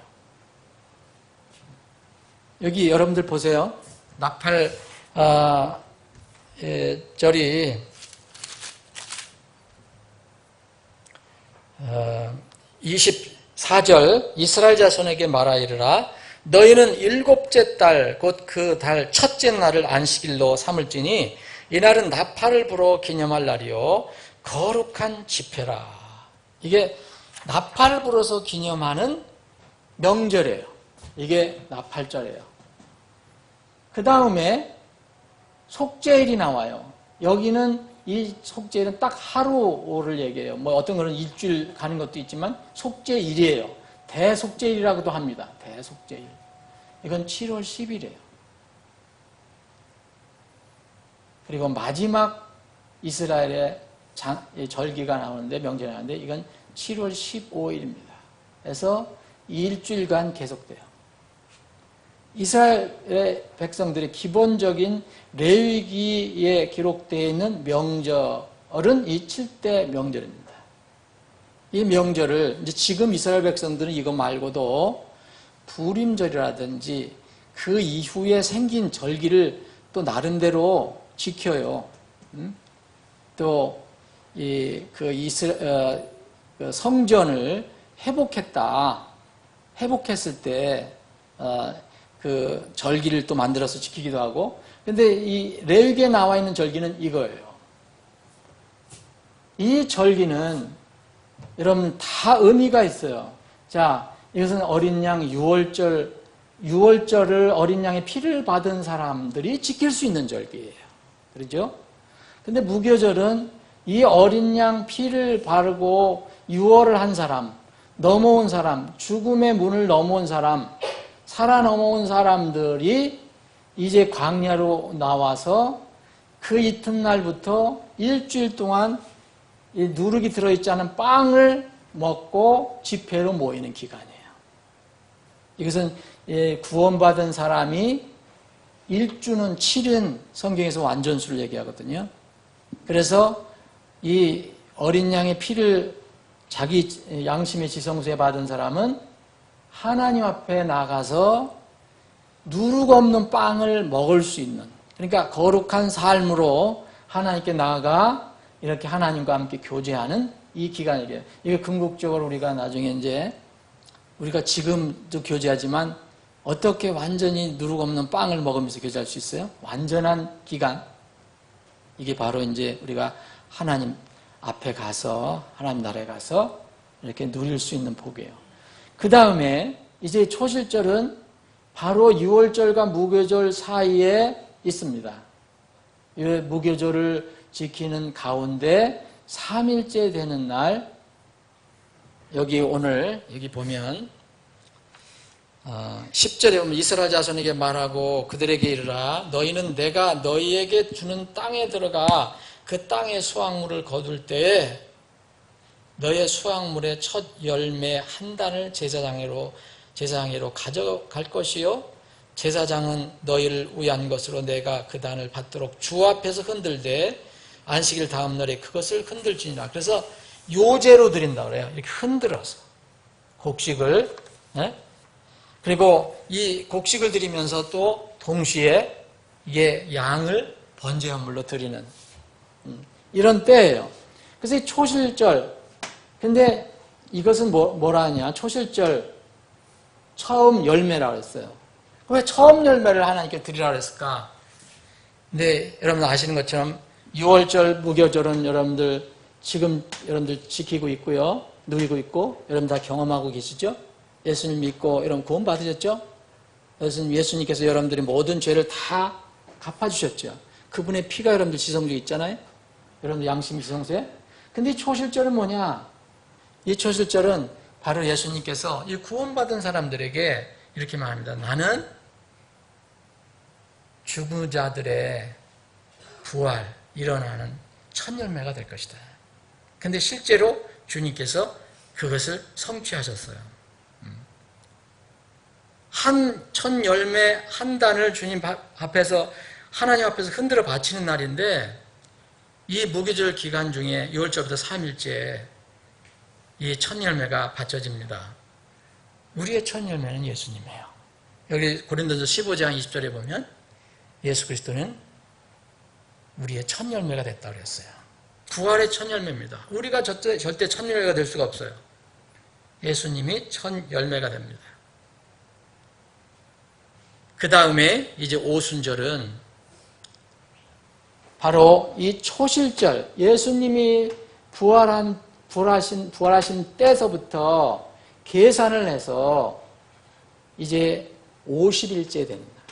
여기 여러분들 보세요. 나팔 절이 24절 이스라엘 자손에게 말하 이르라 너희는 일곱째 달 곧 그 달 첫째 날을 안식일로 삼을지니 이날은 나팔을 불어 기념할 날이요 거룩한 집회라. 이게 나팔을 불어서 기념하는 명절이에요. 이게 나팔절이에요. 그 다음에 속죄일이 나와요. 여기는 이 속죄일은 딱 하루를 얘기해요. 뭐 어떤 거는 일주일 가는 것도 있지만 속죄일이에요. 대속죄일이라고도 합니다. 대속죄일. 이건 7월 10일이에요. 그리고 마지막 이스라엘의 절기가 나오는데 명절이 나오는데 이건 7월 15일입니다. 그래서 일주일간 계속돼요. 이스라엘의 백성들의 기본적인 레위기에 기록되어 있는 명절은 이 7대 명절입니다. 이 명절을 이제 지금 이스라엘 백성들은 이거 말고도 부림절이라든지 그 이후에 생긴 절기를 또 나름대로 지켜요. 또 그 성전을 회복했을 때 그 절기를 또 만들어서 지키기도 하고. 근데 이 레위기에 나와 있는 절기는 이거예요. 이 절기는 여러분 다 의미가 있어요. 자, 이것은 어린 양 유월절을 어린 양의 피를 받은 사람들이 지킬 수 있는 절기예요. 그렇죠? 근데 무교절은 이 어린 양 피를 바르고 유월을 한 사람, 넘어온 사람, 죽음의 문을 넘어온 사람, 살아 넘어온 사람들이 이제 광야로 나와서 그 이튿날부터 일주일 동안 이 누룩이 들어있지 않은 빵을 먹고 집회로 모이는 기간이에요. 이것은 구원받은 사람이 일주는 7은 성경에서 완전수를 얘기하거든요. 그래서 이 어린 양의 피를 자기 양심의 지성소에 받은 사람은 하나님 앞에 나가서 누룩 없는 빵을 먹을 수 있는, 그러니까 거룩한 삶으로 하나님께 나아가 이렇게 하나님과 함께 교제하는 이 기간이에요. 이게 궁극적으로 우리가 나중에 이제 우리가 지금도 교제하지만 어떻게 완전히 누룩 없는 빵을 먹으면서 교제할 수 있어요? 완전한 기간. 이게 바로 이제 우리가 하나님 앞에 가서 하나님 나라에 가서 이렇게 누릴 수 있는 복이에요. 그 다음에 이제 초실절은 바로 유월절과 무교절 사이에 있습니다. 무교절을 지키는 가운데 3일째 되는 날, 여기 오늘 여기 보면 10절에 보면 이스라엘 자손에게 말하고 그들에게 이르라 너희는 내가 너희에게 주는 땅에 들어가 그 땅의 수확물을 거둘 때에 너의 수확물의 첫 열매 한 단을 제사장으로 가져갈 것이요 제사장은 너희를 위한 것으로 내가 그 단을 받도록 주 앞에서 흔들되 안식일 다음 날에 그것을 흔들지니라. 그래서 요제로 드린다고 그래요. 이렇게 흔들어서 곡식을. 그리고 이 곡식을 드리면서 또 동시에 이게 양을 번제연물로 드리는 이런 때예요. 그래서 이 초실절, 근데 이것은 뭐라 하냐? 초실절 처음 열매라고 했어요. 왜 처음 열매를 하나님께 드리라고 했을까? 근데 여러분 아시는 것처럼 6월절, 무교절은 여러분들 지금 여러분들 지키고 있고요. 누리고 있고 여러분 다 경험하고 계시죠? 예수님 믿고 여러분 구원 받으셨죠? 예수님께서 여러분들이 모든 죄를 다 갚아주셨죠? 그분의 피가 여러분들 지성소에 있잖아요? 여러분들 양심 지성소에? 근데 이 초실절은 뭐냐? 이 초실절은 바로 예수님께서 이 구원받은 사람들에게 이렇게 말합니다. 나는 죽은 자들의 부활, 일어나는 첫 열매가 될 것이다. 근데 실제로 주님께서 그것을 성취하셨어요. 첫 열매 한 단을 주님 앞에서 하나님 앞에서 흔들어 바치는 날인데 이 무교절 기간 중에 6월절부터 3일째 이 첫 열매가 바쳐집니다. 우리의 첫 열매는 예수님이에요. 여기 고린도서 15장 20절에 보면 예수 그리스도는 우리의 첫 열매가 됐다고 그랬어요. 부활의 첫 열매입니다. 우리가 절대 첫 열매가 될 수가 없어요. 예수님이 첫 열매가 됩니다. 그 다음에 이제 오순절은 바로 이 초실절, 예수님이 부활하신 때서부터 계산을 해서 이제 50일째 됩니다.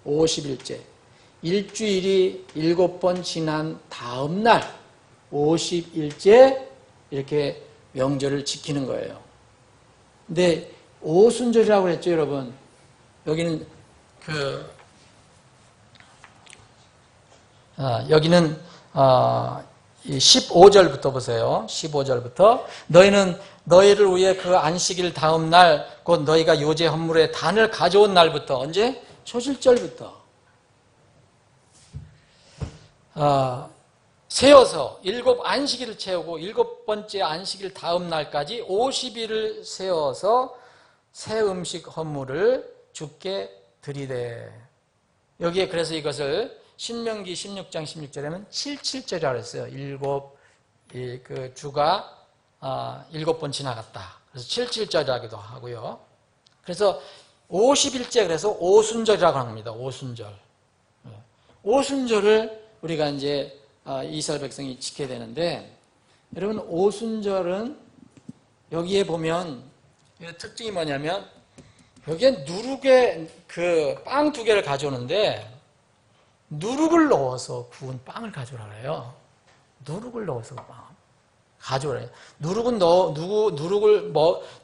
50일째. 일주일이 7번 지난 다음 날 50일째 이렇게 명절을 지키는 거예요. 근데 오순절이라고 그랬죠, 여러분. 여기는 여기는 15절부터 보세요. 15절부터 너희는 너희를 위해 그 안식일 다음 날 곧 너희가 요제 헌물의 단을 가져온 날부터 언제? 초실절부터 세어서 7 안식일을 채우고 7번째 안식일 다음 날까지 50일을 세어서 새 음식 헌물을 주께 드리되. 여기에 그래서 이것을 신명기 16장 16절에는 77절이라고 했어요. 그 주가 7번 지나갔다. 그래서 77절이라기도 하고요. 그래서 50일째 그래서 오순절이라고 합니다. 오순절. 오순절을 우리가 이제 이스라엘 백성이 지켜야 되는데, 여러분 오순절은 여기에 보면 특징이 뭐냐면 여기에 누룩에 그 빵 2개를 가져오는데 누룩을 넣어서 구운 빵을 가져오라 그래요. 누룩을 넣어서 빵 가져오라 해요. 누룩을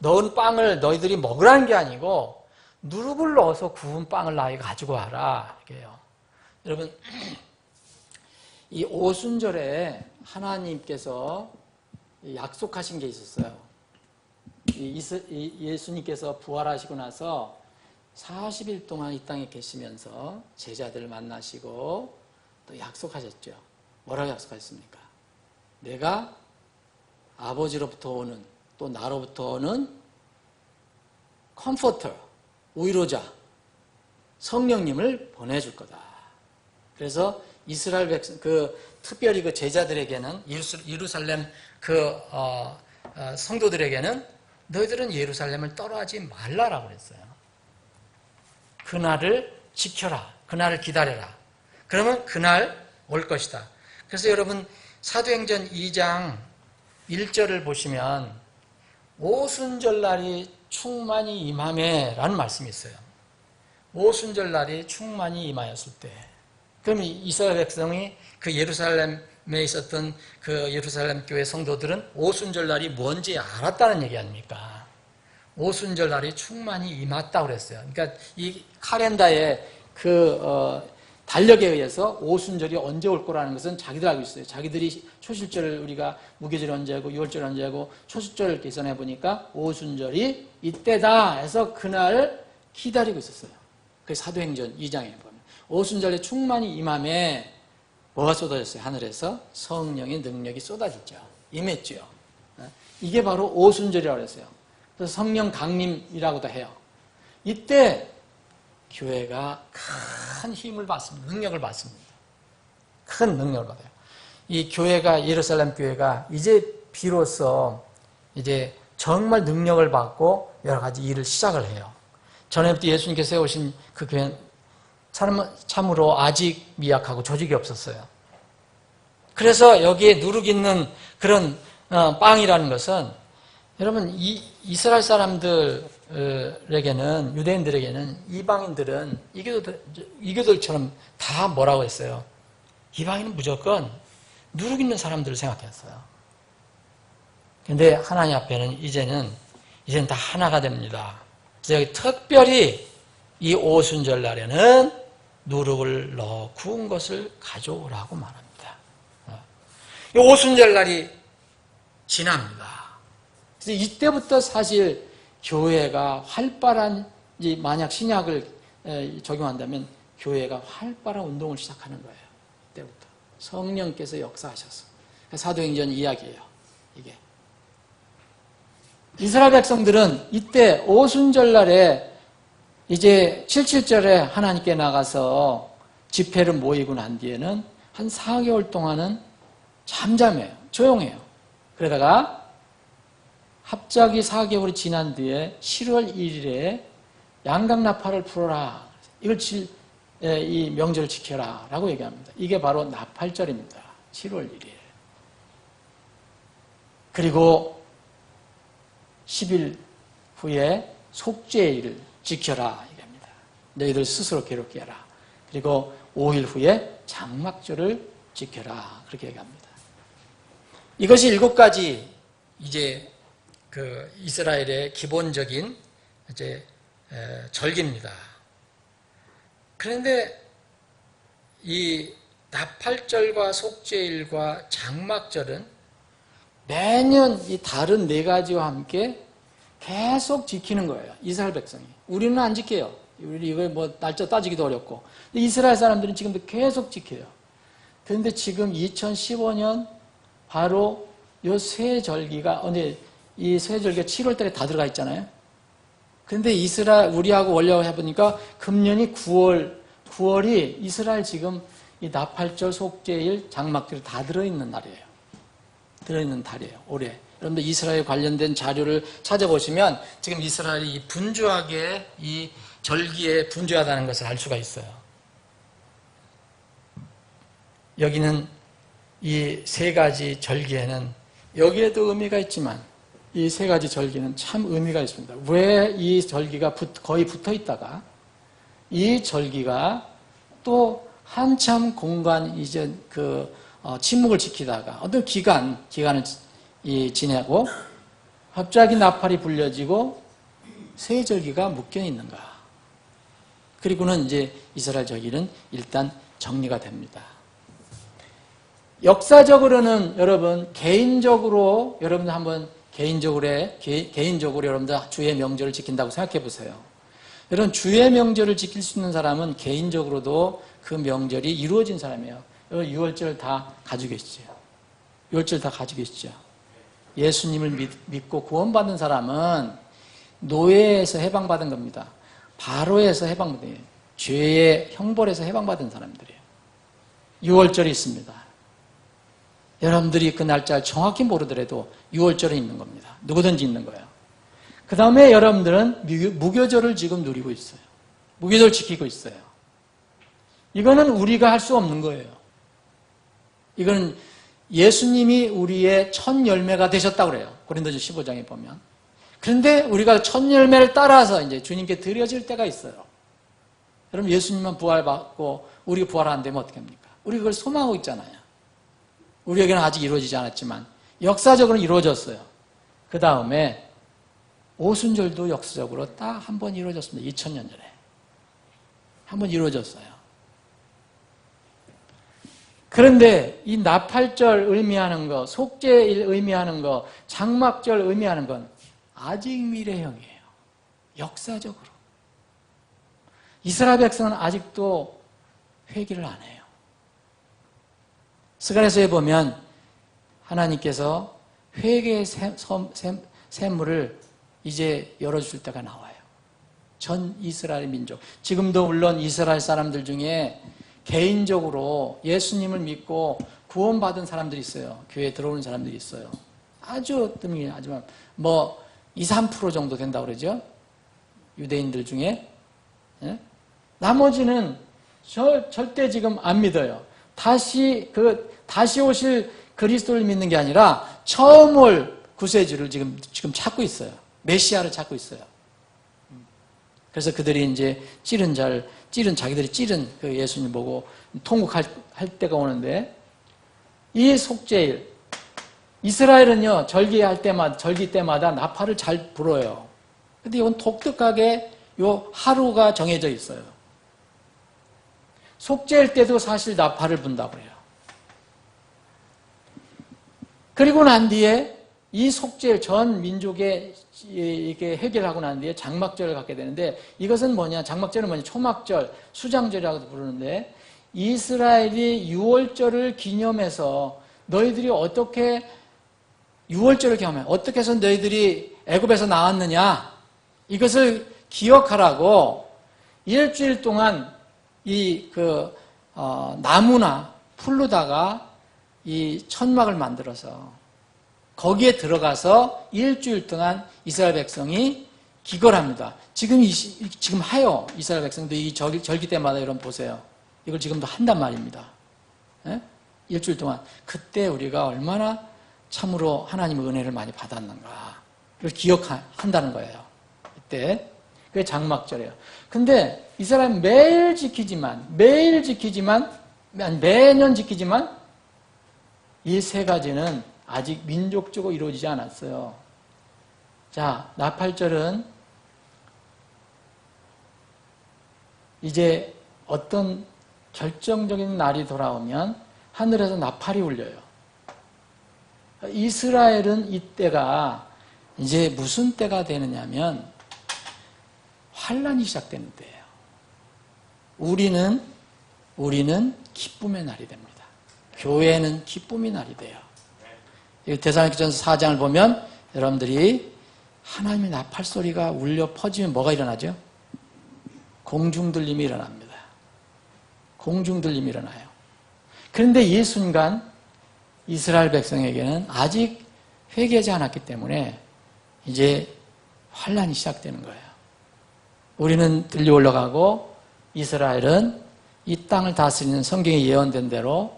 넣은 빵을 너희들이 먹으라는 게 아니고 누룩을 넣어서 구운 빵을 나에게 가지고 와라 이게요. 여러분 이 오순절에 하나님께서 약속하신 게 있었어요. 예수님께서 부활하시고 나서 40일 동안 이 땅에 계시면서 제자들을 만나시고 또 약속하셨죠. 뭐라고 약속하셨습니까? 내가 아버지로부터 오는 또 나로부터 오는 컴포터, 위로자, 성령님을 보내줄 거다. 그래서 이스라엘 백성, 특별히 그 제자들에게는 예루살렘 성도들에게는 너희들은 예루살렘을 떠나지 말라라고 그랬어요. 그날을 지켜라. 그날을 기다려라. 그러면 그날 올 것이다. 그래서 여러분 사도행전 2장 1절을 보시면 오순절날이 충만히 임하매라는 말씀이 있어요. 오순절날이 충만히 임하였을 때, 그럼 이스라엘 백성이 그 예루살렘에 있었던 그 예루살렘 교회 성도들은 오순절날이 뭔지 알았다는 얘기 아닙니까? 오순절날이 충만히 임했다고 그랬어요. 그러니까 이 칼렌다의 달력에 의해서 오순절이 언제 올 거라는 것은 자기들 알고 있어요. 자기들이 초실절을 우리가 무교절 언제 하고 6월절 언제 하고 초실절을 계산해 보니까 오순절이 이때다 해서 그날 기다리고 있었어요. 그 사도행전 2장에 보면 오순절에 충만히 임함에 뭐가 쏟아졌어요? 하늘에서 성령의 능력이 쏟아졌죠. 임했죠. 이게 바로 오순절이라고 했어요. 그래서 성령 강림이라고도 해요. 이때 교회가 큰 힘을 받습니다. 능력을 받습니다. 큰 능력을 받아요. 이 교회가, 예루살렘 교회가 이제 비로소 이제 정말 능력을 받고 여러 가지 일을 시작을 해요. 전에부터 예수님께서 세우신 그 교회는 참으로 아직 미약하고 조직이 없었어요. 그래서 여기에 누룩 있는 그런 빵이라는 것은 여러분 이스라엘 사람들에게는, 유대인들에게는, 이방인들은 이교들처럼 다 뭐라고 했어요? 이방인은 무조건 누룩 있는 사람들을 생각했어요. 그런데 하나님 앞에는 이제는 다 하나가 됩니다. 그래서 특별히 이 오순절 날에는 누룩을 넣어 구운 것을 가져오라고 말합니다. 이 오순절 날이 지납니다. 그래서 이때부터 사실 교회가 활발한, 만약 신약을 적용한다면 교회가 활발한 운동을 시작하는 거예요. 이때부터 성령께서 역사하셔서. 사도행전 이야기예요. 이게 이스라엘 백성들은 이때 오순절 날에 이제 77절에 하나님께 나가서 집회를 모이고 난 뒤에는 한 4개월 동안은 잠잠해요. 조용해요. 그러다가 갑자기 4개월이 지난 뒤에 7월 1일에 양강나팔을 불어라. 이 명절을 지켜라. 라고 얘기합니다. 이게 바로 나팔절입니다. 7월 1일. 그리고 10일 후에 속죄일을 지켜라. 얘기합니다. 너희들 스스로 괴롭게 해라. 그리고 5일 후에 장막절을 지켜라. 그렇게 얘기합니다. 이것이 7가지 이제 그 이스라엘의 기본적인 이제 절기입니다. 그런데 이 나팔절과 속죄일과 장막절은 매년 이 다른 4가지와 함께 계속 지키는 거예요. 이스라엘 백성이. 우리는 안 지켜요. 우리 이거 뭐 날짜 따지기도 어렵고. 이스라엘 사람들은 지금도 계속 지켜요. 그런데 지금 2015년 바로 요 세 절기가 이 세 절기가 7월 달에 다 들어가 있잖아요. 그런데 우리하고 원래하고 해보니까 금년이 9월이 이스라엘 지금 이 나팔절, 속죄일, 장막절 다 들어있는 날이에요. 들어있는 달이에요. 올해. 여러분들 이스라엘 관련된 자료를 찾아보시면 지금 이스라엘이 이 분주하게 이 절기에 분주하다는 것을 알 수가 있어요. 여기는 이 3가지 절기에는 여기에도 의미가 있지만 이 3가지 절기는 참 의미가 있습니다. 왜 이 절기가 거의 붙어 있다가 이 절기가 또 한참 공간 이제 침묵을 지키다가 어떤 기간을 지내고 갑자기 나팔이 불려지고 세 절기가 묶여 있는가. 그리고는 이제 이스라엘 절기는 일단 정리가 됩니다. 역사적으로는 여러분 개인적으로 여러분들 한번 개인적으로 여러분들 주의 명절을 지킨다고 생각해 보세요. 여러분 주의 명절을 지킬 수 있는 사람은 개인적으로도 그 명절이 이루어진 사람이에요. 6월절 다 가지고 계시죠. 6월절 다 가지고 계시죠. 예수님을 믿고 구원받은 사람은 노예에서 해방받은 겁니다. 바로에서 해방받은 거예요. 죄의 형벌에서 해방받은 사람들이에요. 6월절이 있습니다. 여러분들이 그 날짜를 정확히 모르더라도 6월절은 있는 겁니다. 누구든지 있는 거예요. 그 다음에 여러분들은 무교절을 지금 누리고 있어요. 무교절 지키고 있어요. 이거는 우리가 할 수 없는 거예요. 이거는 예수님이 우리의 첫 열매가 되셨다고 그래요. 고린도전 15장에 보면. 그런데 우리가 첫 열매를 따라서 이제 주님께 드려질 때가 있어요. 여러분 예수님만 부활받고 우리가 부활 안 되면 어떻게 합니까? 우리 그걸 소망하고 있잖아요. 우리에게는 아직 이루어지지 않았지만 역사적으로 이루어졌어요. 그 다음에 오순절도 역사적으로 딱 한 번 이루어졌습니다. 2000년 전에. 한 번 이루어졌어요. 그런데 이 나팔절 의미하는 거, 속죄일 의미하는 거, 장막절 의미하는 건 아직 미래형이에요. 역사적으로. 이스라엘 백성은 아직도 회개를 안 해요. 스가랴서에 보면 하나님께서 회개의 샘물을 이제 열어줄 때가 나와요. 전 이스라엘 민족. 지금도 물론 이스라엘 사람들 중에 개인적으로 예수님을 믿고 구원받은 사람들이 있어요. 교회에 들어오는 사람들이 있어요. 아주 드물긴 하지만 2, 3% 정도 된다고 그러죠. 유대인들 중에. 예? 나머지는 절대 지금 안 믿어요. 다시 오실 그리스도를 믿는 게 아니라 처음 올 구세주를 지금 찾고 있어요. 메시아를 찾고 있어요. 그래서 그들이 이제 자기들이 찌른 그 예수님 보고 통곡할 때가 오는데, 이 속죄일, 이스라엘은요, 절기 때마다 나팔을 잘 불어요. 근데 이건 독특하게 요 하루가 정해져 있어요. 속죄일 때도 사실 나팔을 분다고 해요. 그리고 난 뒤에 이 속죄일 전 민족에 이렇게 해결하고 난 뒤에 장막절을 갖게 되는데, 이것은 뭐냐? 장막절은 뭐냐? 초막절, 수장절이라고도 부르는데, 이스라엘이 6월절을 기념해서 너희들이 어떻게 6월절을 기념해? 어떻게 해서 너희들이 애굽에서 나왔느냐? 이것을 기억하라고 일주일 동안 나무나 풀로다가 이 천막을 만들어서 거기에 들어가서 일주일 동안 이스라엘 백성이 기거를 합니다. 지금 하요. 이스라엘 백성도 이 절기 때마다 여러분 보세요. 이걸 지금도 한단 말입니다. 예? 일주일 동안. 그때 우리가 얼마나 참으로 하나님의 은혜를 많이 받았는가. 이걸 기억한다는 거예요. 이때. 그게 장막절이에요. 근데 이스라엘은 매년 지키지만, 이 세 가지는 아직 민족적으로 이루어지지 않았어요. 자, 나팔절은 이제 어떤 결정적인 날이 돌아오면 하늘에서 나팔이 울려요. 이스라엘은 이때가 이제 무슨 때가 되느냐면 환란이 시작되는 때예요. 우리는 기쁨의 날이 됩니다. 교회는 기쁨의 날이 돼요. 데살로니가전서 4장을 보면 여러분들이 하나님의 나팔 소리가 울려 퍼지면 뭐가 일어나죠? 공중들림이 일어납니다. 공중들림이 일어나요. 그런데 이 순간 이스라엘 백성에게는 아직 회개하지 않았기 때문에 이제 환란이 시작되는 거예요. 우리는 들려 올라가고 이스라엘은 이 땅을 다스리는 성경에 예언된 대로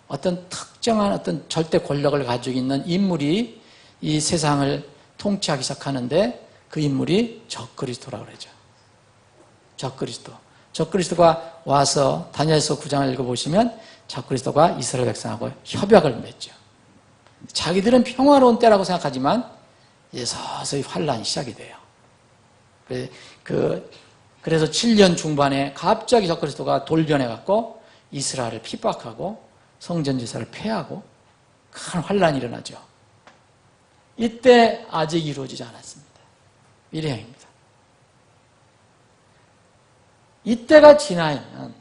어떤 특정한 어떤 절대 권력을 가지고 있는 인물이 이 세상을 통치하기 시작하는데 그 인물이 적그리스도라고 그러죠. 적그리스도가 와서 다니엘서 9장을 읽어보시면 적그리스도가 이스라엘 백성하고 협약을 맺죠. 자기들은 평화로운 때라고 생각하지만 이제 서서히 환란이 시작이 돼요. 그래서 7년 중반에 갑자기 적그리스도가 돌변해갖고 이스라엘을 핍박하고 성전제사를 폐하고 큰 환란이 일어나죠. 이때 아직 이루어지지 않았습니다. 미래형입니다. 이때가 지나면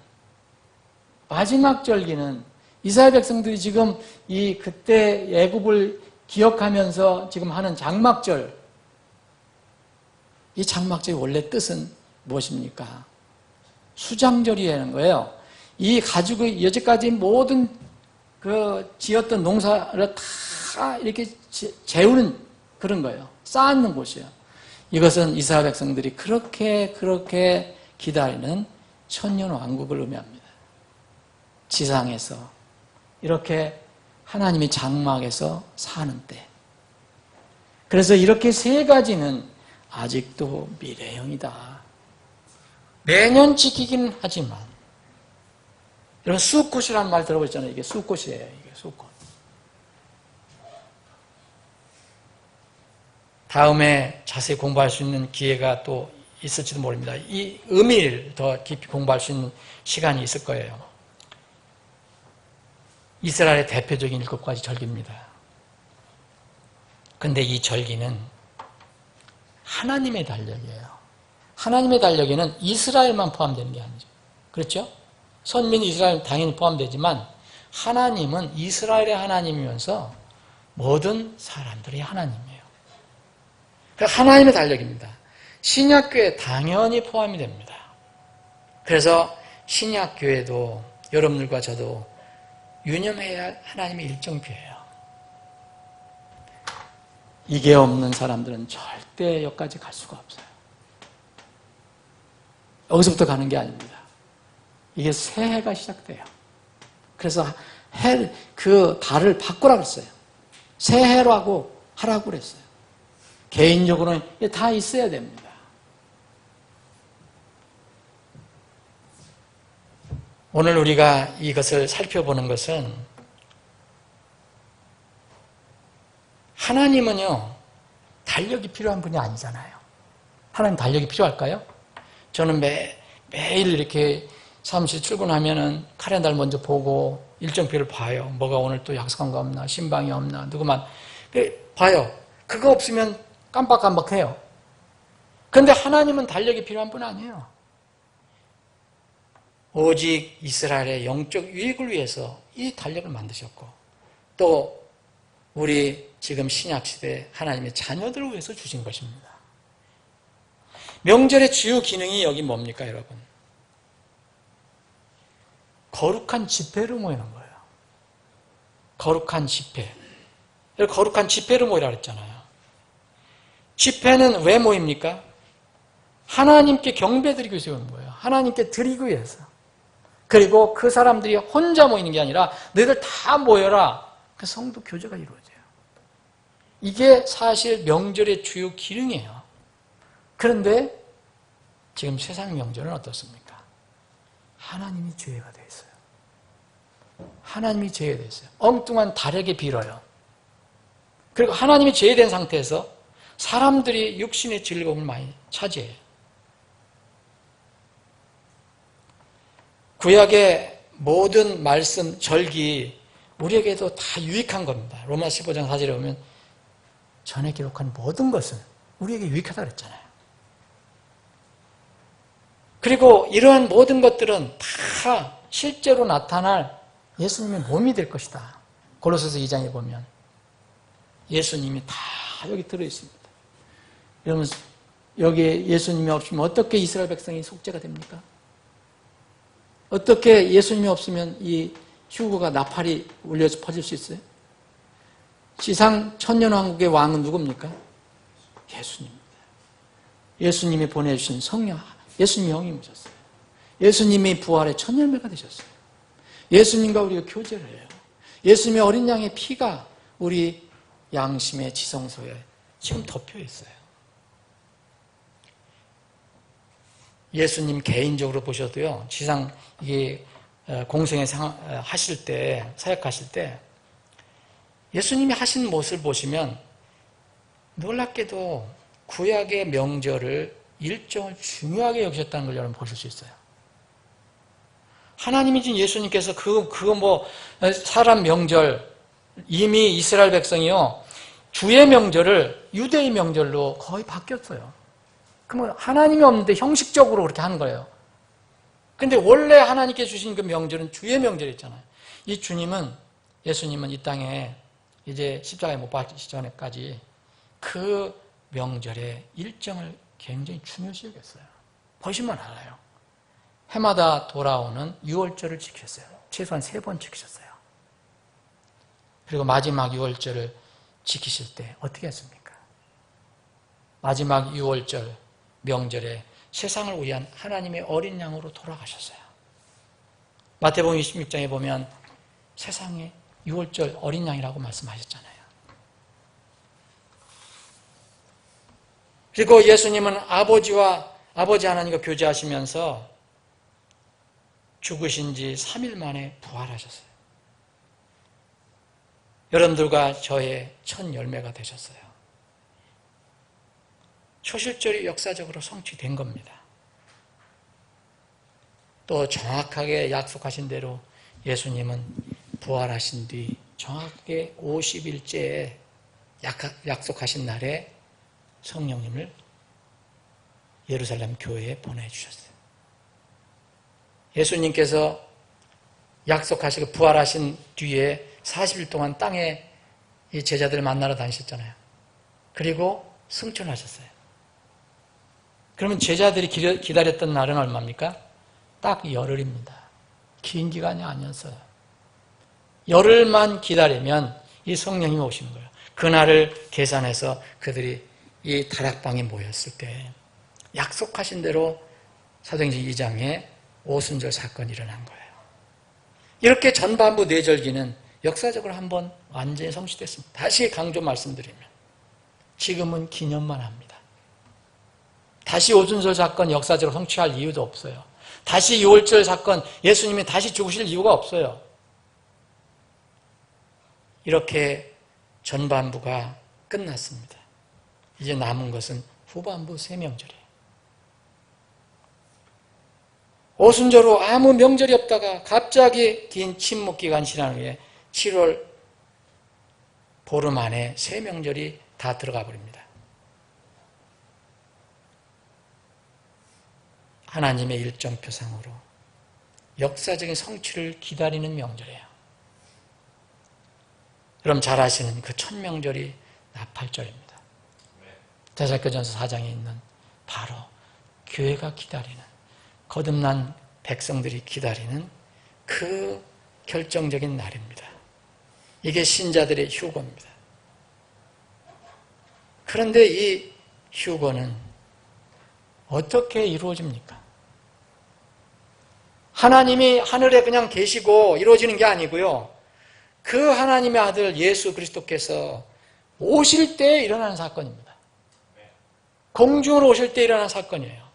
마지막 절기는 이스라엘 백성들이 지금 그때 애굽을 기억하면서 지금 하는 장막절, 이 장막절의 원래 뜻은 무엇입니까? 수장절이라는 거예요. 이 가지고 여지까지 모든 지었던 농사를 다 이렇게 재우는 그런 거예요. 쌓는 곳이에요. 이것은 이스라엘 백성들이 그렇게 기다리는 천년 왕국을 의미합니다. 지상에서 이렇게 하나님이 장막에서 사는 때. 그래서 이렇게 세 가지는 아직도 미래형이다. 매년 지키긴 하지만 여러분 수꽃이라는 말 들어보셨잖아요. 이게 수꽃이에요. 이게 수꽃. 다음에 자세히 공부할 수 있는 기회가 또 있을지도 모릅니다. 이 의미를 더 깊이 공부할 수 있는 시간이 있을 거예요. 이스라엘의 대표적인 7가지 절기입니다. 그런데 이 절기는 하나님의 달력이에요. 하나님의 달력에는 이스라엘만 포함되는 게 아니죠. 그렇죠? 선민 이스라엘 당연히 포함되지만 하나님은 이스라엘의 하나님이면서 모든 사람들의 하나님이에요. 하나님의 달력입니다. 신약교회 당연히 포함이 됩니다. 그래서 신약교회도 여러분들과 저도 유념해야 할 하나님의 일정표예요. 이게 없는 사람들은 절대 여기까지 갈 수가 없어요. 여기서부터 가는 게 아닙니다. 이게 새해가 시작돼요. 그래서 달을 바꾸라 그랬어요. 새해라고 하라고 그랬어요. 개인적으로는 다 있어야 됩니다. 오늘 우리가 이것을 살펴보는 것은 하나님은요, 달력이 필요한 분이 아니잖아요. 하나님 달력이 필요할까요? 저는 매일 이렇게 사무실 출근하면은 카렌다를 먼저 보고 일정표를 봐요. 뭐가 오늘 또 약속한 거 없나, 신방이 없나, 누구만 봐요. 그거 없으면 깜빡깜빡해요. 그런데 하나님은 달력이 필요한 분 아니에요. 오직 이스라엘의 영적 유익을 위해서 이 달력을 만드셨고 또 우리 지금 신약시대 하나님의 자녀들을 위해서 주신 것입니다. 명절의 주요 기능이 여기 뭡니까 여러분? 거룩한 집회를 모이는 거예요. 거룩한 집회. 거룩한 집회로 모이라 그랬잖아요. 집회는 왜 모입니까? 하나님께 경배드리기 위해서 오는 거예요. 하나님께 드리기 위해서. 그리고 그 사람들이 혼자 모이는 게 아니라 너희들 다 모여라. 그 성도 교제가 이루어져요. 이게 사실 명절의 주요 기능이에요. 그런데 지금 세상 명절은 어떻습니까? 하나님이 죄가 되어 있어요. 하나님이 죄가 되어 있어요. 엉뚱한 달에게 빌어요. 그리고 하나님이 죄된 상태에서 사람들이 육신의 즐거움을 많이 차지해요. 구약의 모든 말씀, 절기 우리에게도 다 유익한 겁니다. 로마서 15장 4절에 보면 전에 기록한 모든 것은 우리에게 유익하다 그랬잖아요. 그리고 이러한 모든 것들은 다 실제로 나타날 예수님의 몸이 될 것이다. 골로새서 2장에 보면 예수님이 다 여기 들어있습니다. 여러분, 여기에 예수님이 없으면 어떻게 이스라엘 백성이 속죄가 됩니까? 어떻게 예수님이 없으면 이 휴거가 나팔이 울려서 퍼질 수 있어요? 지상 천년왕국의 왕은 누굽니까? 예수님입니다. 예수님이 보내주신 성령, 예수님이 형님 오셨어요. 예수님이 부활의 첫 열매가 되셨어요. 예수님과 우리가 교제를 해요. 예수님의 어린 양의 피가 우리 양심의 지성소에 지금 덮여 있어요. 예수님 개인적으로 보셔도요, 지상 이게 공생에 하실 때, 사역하실 때 예수님이 하신 모습을 보시면 놀랍게도 구약의 명절을 일정을 중요하게 여기셨다는 걸 여러분 보실 수 있어요. 하나님이 진 예수님께서 사람 명절, 이미 이스라엘 백성이요, 주의 명절을 유대의 명절로 거의 바뀌었어요. 그러면 하나님이 없는데 형식적으로 그렇게 하는 거예요. 근데 원래 하나님께 주신 그 명절은 주의 명절이었잖아요. 이 예수님은 이 땅에 이제 십자가에 못 박히기 전에까지 그 명절의 일정을 굉장히 중요시 여겼어요. 보시면 알아요. 해마다 돌아오는 유월절을 지켰어요. 최소한 3번 지키셨어요. 그리고 마지막 유월절을 지키실 때 어떻게 했습니까? 마지막 유월절 명절에 세상을 위한 하나님의 어린 양으로 돌아가셨어요. 마태복음 26장에 보면 세상의 유월절 어린 양이라고 말씀하셨잖아요. 그리고 예수님은 아버지 하나님과 교제하시면서 죽으신 지 3일 만에 부활하셨어요. 여러분들과 저의 첫 열매가 되셨어요. 초실절이 역사적으로 성취된 겁니다. 또 정확하게 약속하신 대로 예수님은 부활하신 뒤 정확하게 50일째에 약속하신 날에 성령님을 예루살렘 교회에 보내주셨어요. 예수님께서 약속하시고 부활하신 뒤에 40일 동안 땅에 이 제자들을 만나러 다니셨잖아요. 그리고 승천하셨어요. 그러면 제자들이 기다렸던 날은 얼마입니까? 딱 열흘입니다. 긴 기간이 아니었어요. 열흘만 기다리면 이 성령이 오시는 거예요. 그날을 계산해서 그들이 이 다락방에 모였을 때 약속하신 대로 사도행전 2장에 오순절 사건이 일어난 거예요. 이렇게 전반부 뇌절기는 역사적으로 한번 완전히 성취됐습니다. 다시 강조 말씀드리면 지금은 기념만 합니다. 다시 오순절 사건 역사적으로 성취할 이유도 없어요. 다시 유월절 사건 예수님이 다시 죽으실 이유가 없어요. 이렇게 전반부가 끝났습니다. 이제 남은 것은 후반부 세 명절이에요. 오순절 후 아무 명절이 없다가 갑자기 긴 침묵 기간 지난 후에 7월 보름 안에 세 명절이 다 들어가 버립니다. 하나님의 일정표상으로 역사적인 성취를 기다리는 명절이에요. 여러분 잘 아시는 그 첫 명절이 나팔절입니다. 데살로니가전서 4장에 있는 바로 교회가 기다리는, 거듭난 백성들이 기다리는 그 결정적인 날입니다. 이게 신자들의 휴거입니다. 그런데 이 휴거는 어떻게 이루어집니까? 하나님이 하늘에 그냥 계시고 이루어지는 게 아니고요. 그 하나님의 아들 예수 그리스도께서 오실 때 일어나는 사건입니다. 공중으로 오실 때 일어나는 사건이에요.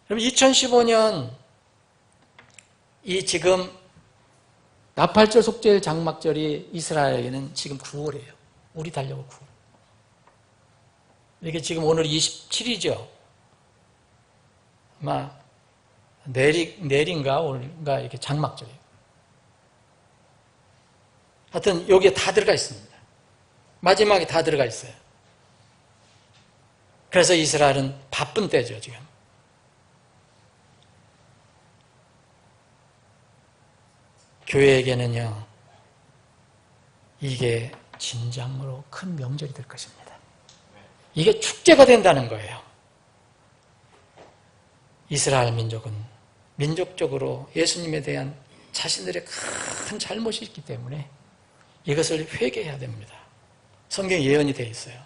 여러분 2015년 이 지금 나팔절 속죄일 장막절이 이스라엘에게는 지금 9월이에요. 우리 달려고 9월. 이게 지금 오늘 27이죠. 아마 내일인가 오늘인가 이렇게 장막절이에요. 하여튼 여기에 다 들어가 있습니다. 마지막에 다 들어가 있어요. 그래서 이스라엘은 바쁜 때죠, 지금. 교회에게는요, 이게 진정으로 큰 명절이 될 것입니다. 이게 축제가 된다는 거예요. 이스라엘 민족은 민족적으로 예수님에 대한 자신들의 큰 잘못이 있기 때문에 이것을 회개해야 됩니다. 성경 예언이 되어 있어요.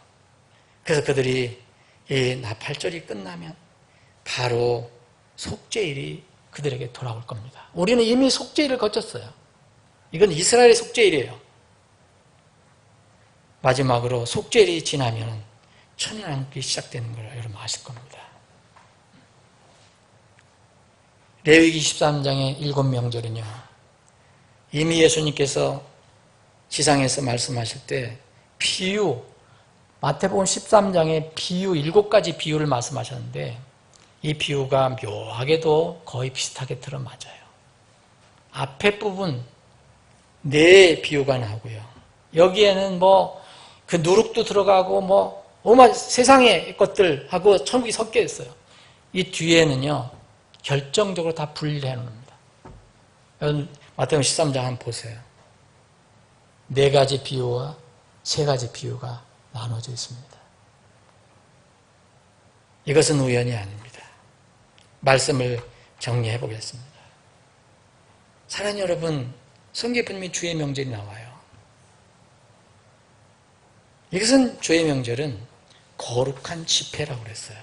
그래서 그들이 이 나팔절이 끝나면 바로 속죄일이 그들에게 돌아올 겁니다. 우리는 이미 속죄일을 거쳤어요. 이건 이스라엘의 속죄일이에요. 마지막으로 속죄일이 지나면 천년왕국이 시작되는 걸 여러분 아실 겁니다. 레위기 23장의 7명절은요. 이미 예수님께서 지상에서 말씀하실 때 비유, 마태복음 13장에 비유 7가지 비유를 말씀하셨는데 이 비유가 묘하게도 거의 비슷하게 들어맞아요. 앞에 부분 4 비유가 나오고요. 여기에는 뭐 그 누룩도 들어가고 뭐 오만 세상의 것들하고 천국이 섞여 있어요. 이 뒤에는요. 결정적으로 다 분리해 놓습니다. 마태복음 13장 한번 보세요. 4가지 비유와 3가지 비유가 나눠져 있습니다. 이것은 우연이 아닙니다. 말씀을 정리해 보겠습니다. 사랑하는 여러분, 성경에 주의 명절이 나와요. 이것은 주의 명절은 거룩한 집회라고 그랬어요.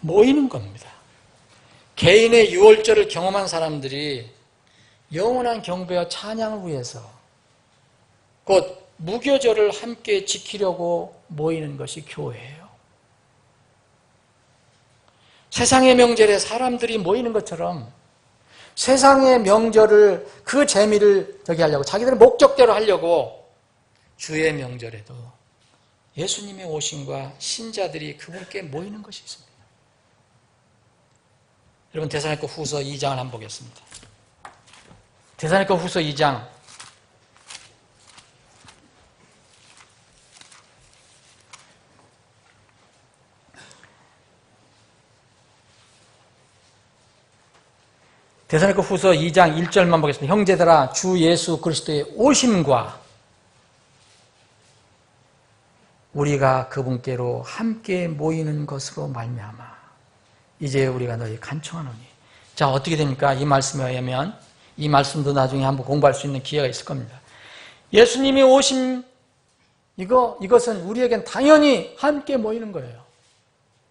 모이는 겁니다. 개인의 유월절을 경험한 사람들이 영원한 경배와 찬양을 위해서 곧 무교절을 함께 지키려고 모이는 것이 교회예요. 세상의 명절에 사람들이 모이는 것처럼 세상의 명절을 그 재미를 하려고 자기들의 목적대로 하려고 주의 명절에도 예수님의 오심과 신자들이 그분께 모이는 것이 있습니다. 여러분 데살로니가 후서 2장을 한번 보겠습니다. 데살로니가 후서 2장 데살로니가 후서 2장 1절만 보겠습니다. 형제들아 주 예수 그리스도의 오심과 우리가 그분께로 함께 모이는 것으로 말미암아 이제 우리가 너희 간청하노니. 자, 어떻게 됩니까? 이 말씀에 의하면 이 말씀도 나중에 한번 공부할 수 있는 기회가 있을 겁니다. 예수님이 오심 이것은 우리에겐 당연히 함께 모이는 거예요.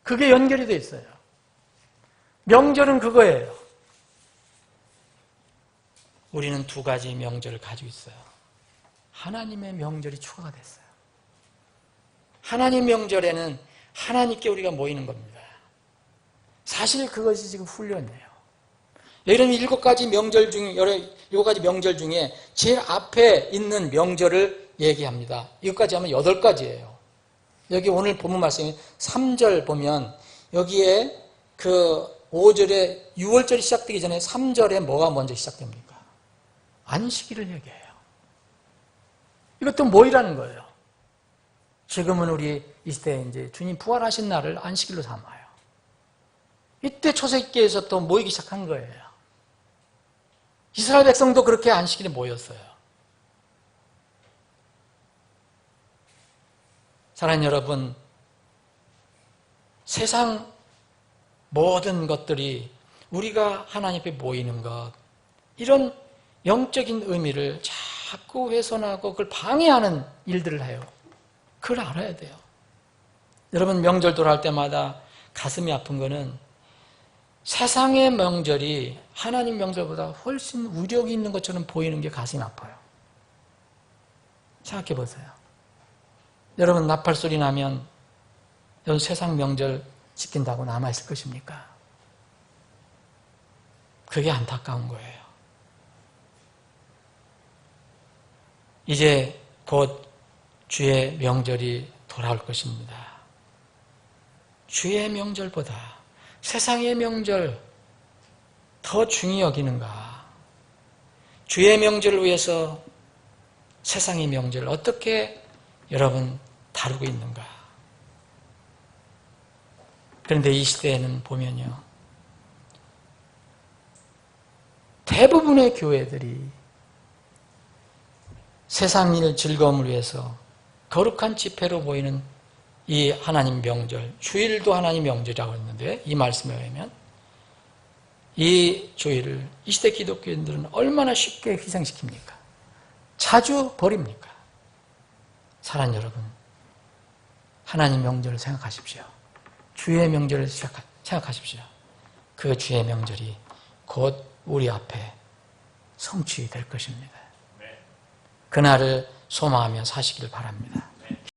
그게 연결이 되어 있어요. 명절은 그거예요. 우리는 2가지 명절을 가지고 있어요. 하나님의 명절이 추가가 됐어요. 하나님 명절에는 하나님께 우리가 모이는 겁니다. 사실 그것이 지금 훈련이에요. 이런 7가지 명절 중에 7가지 명절 중에 제일 앞에 있는 명절을 얘기합니다. 이것까지 하면 8가지예요. 여기 오늘 본문 말씀에 3절 보면 여기에 그 5절에 6월절이 시작되기 전에 3절에 뭐가 먼저 시작됩니까? 안식일을 얘기해요. 이것도 모이라는 거예요. 지금은 우리 이 시대에 이제 주님 부활하신 날을 안식일로 삼아요. 이때 초세기에서 또 모이기 시작한 거예요. 이스라엘 백성도 그렇게 안식일에 모였어요. 사랑하는 여러분, 세상 모든 것들이 우리가 하나님 앞에 모이는 것, 이런 영적인 의미를 잘 자꾸 훼손하고 그걸 방해하는 일들을 해요. 그걸 알아야 돼요. 여러분 명절 돌아올 때마다 가슴이 아픈 거는 세상의 명절이 하나님 명절보다 훨씬 위력이 있는 것처럼 보이는 게 가슴이 아파요. 생각해 보세요. 여러분 나팔소리 나면 여러분 세상 명절 지킨다고 남아있을 것입니까? 그게 안타까운 거예요. 이제 곧 주의 명절이 돌아올 것입니다. 주의 명절보다 세상의 명절 더 중히 여기는가? 주의 명절을 위해서 세상의 명절을 어떻게 여러분 다루고 있는가? 그런데 이 시대에는 보면요, 대부분의 교회들이 세상 일 즐거움을 위해서 거룩한 집회로 보이는 이 하나님 명절, 주일도 하나님 명절이라고 했는데 이 말씀에 의하면 이 주일을 이 시대 기독교인들은 얼마나 쉽게 희생시킵니까? 자주 버립니까? 사랑하는 여러분, 하나님 명절을 생각하십시오. 주의 명절을 생각하십시오. 그 주의 명절이 곧 우리 앞에 성취될 것입니다. 그날을 소망하며 사시길 바랍니다.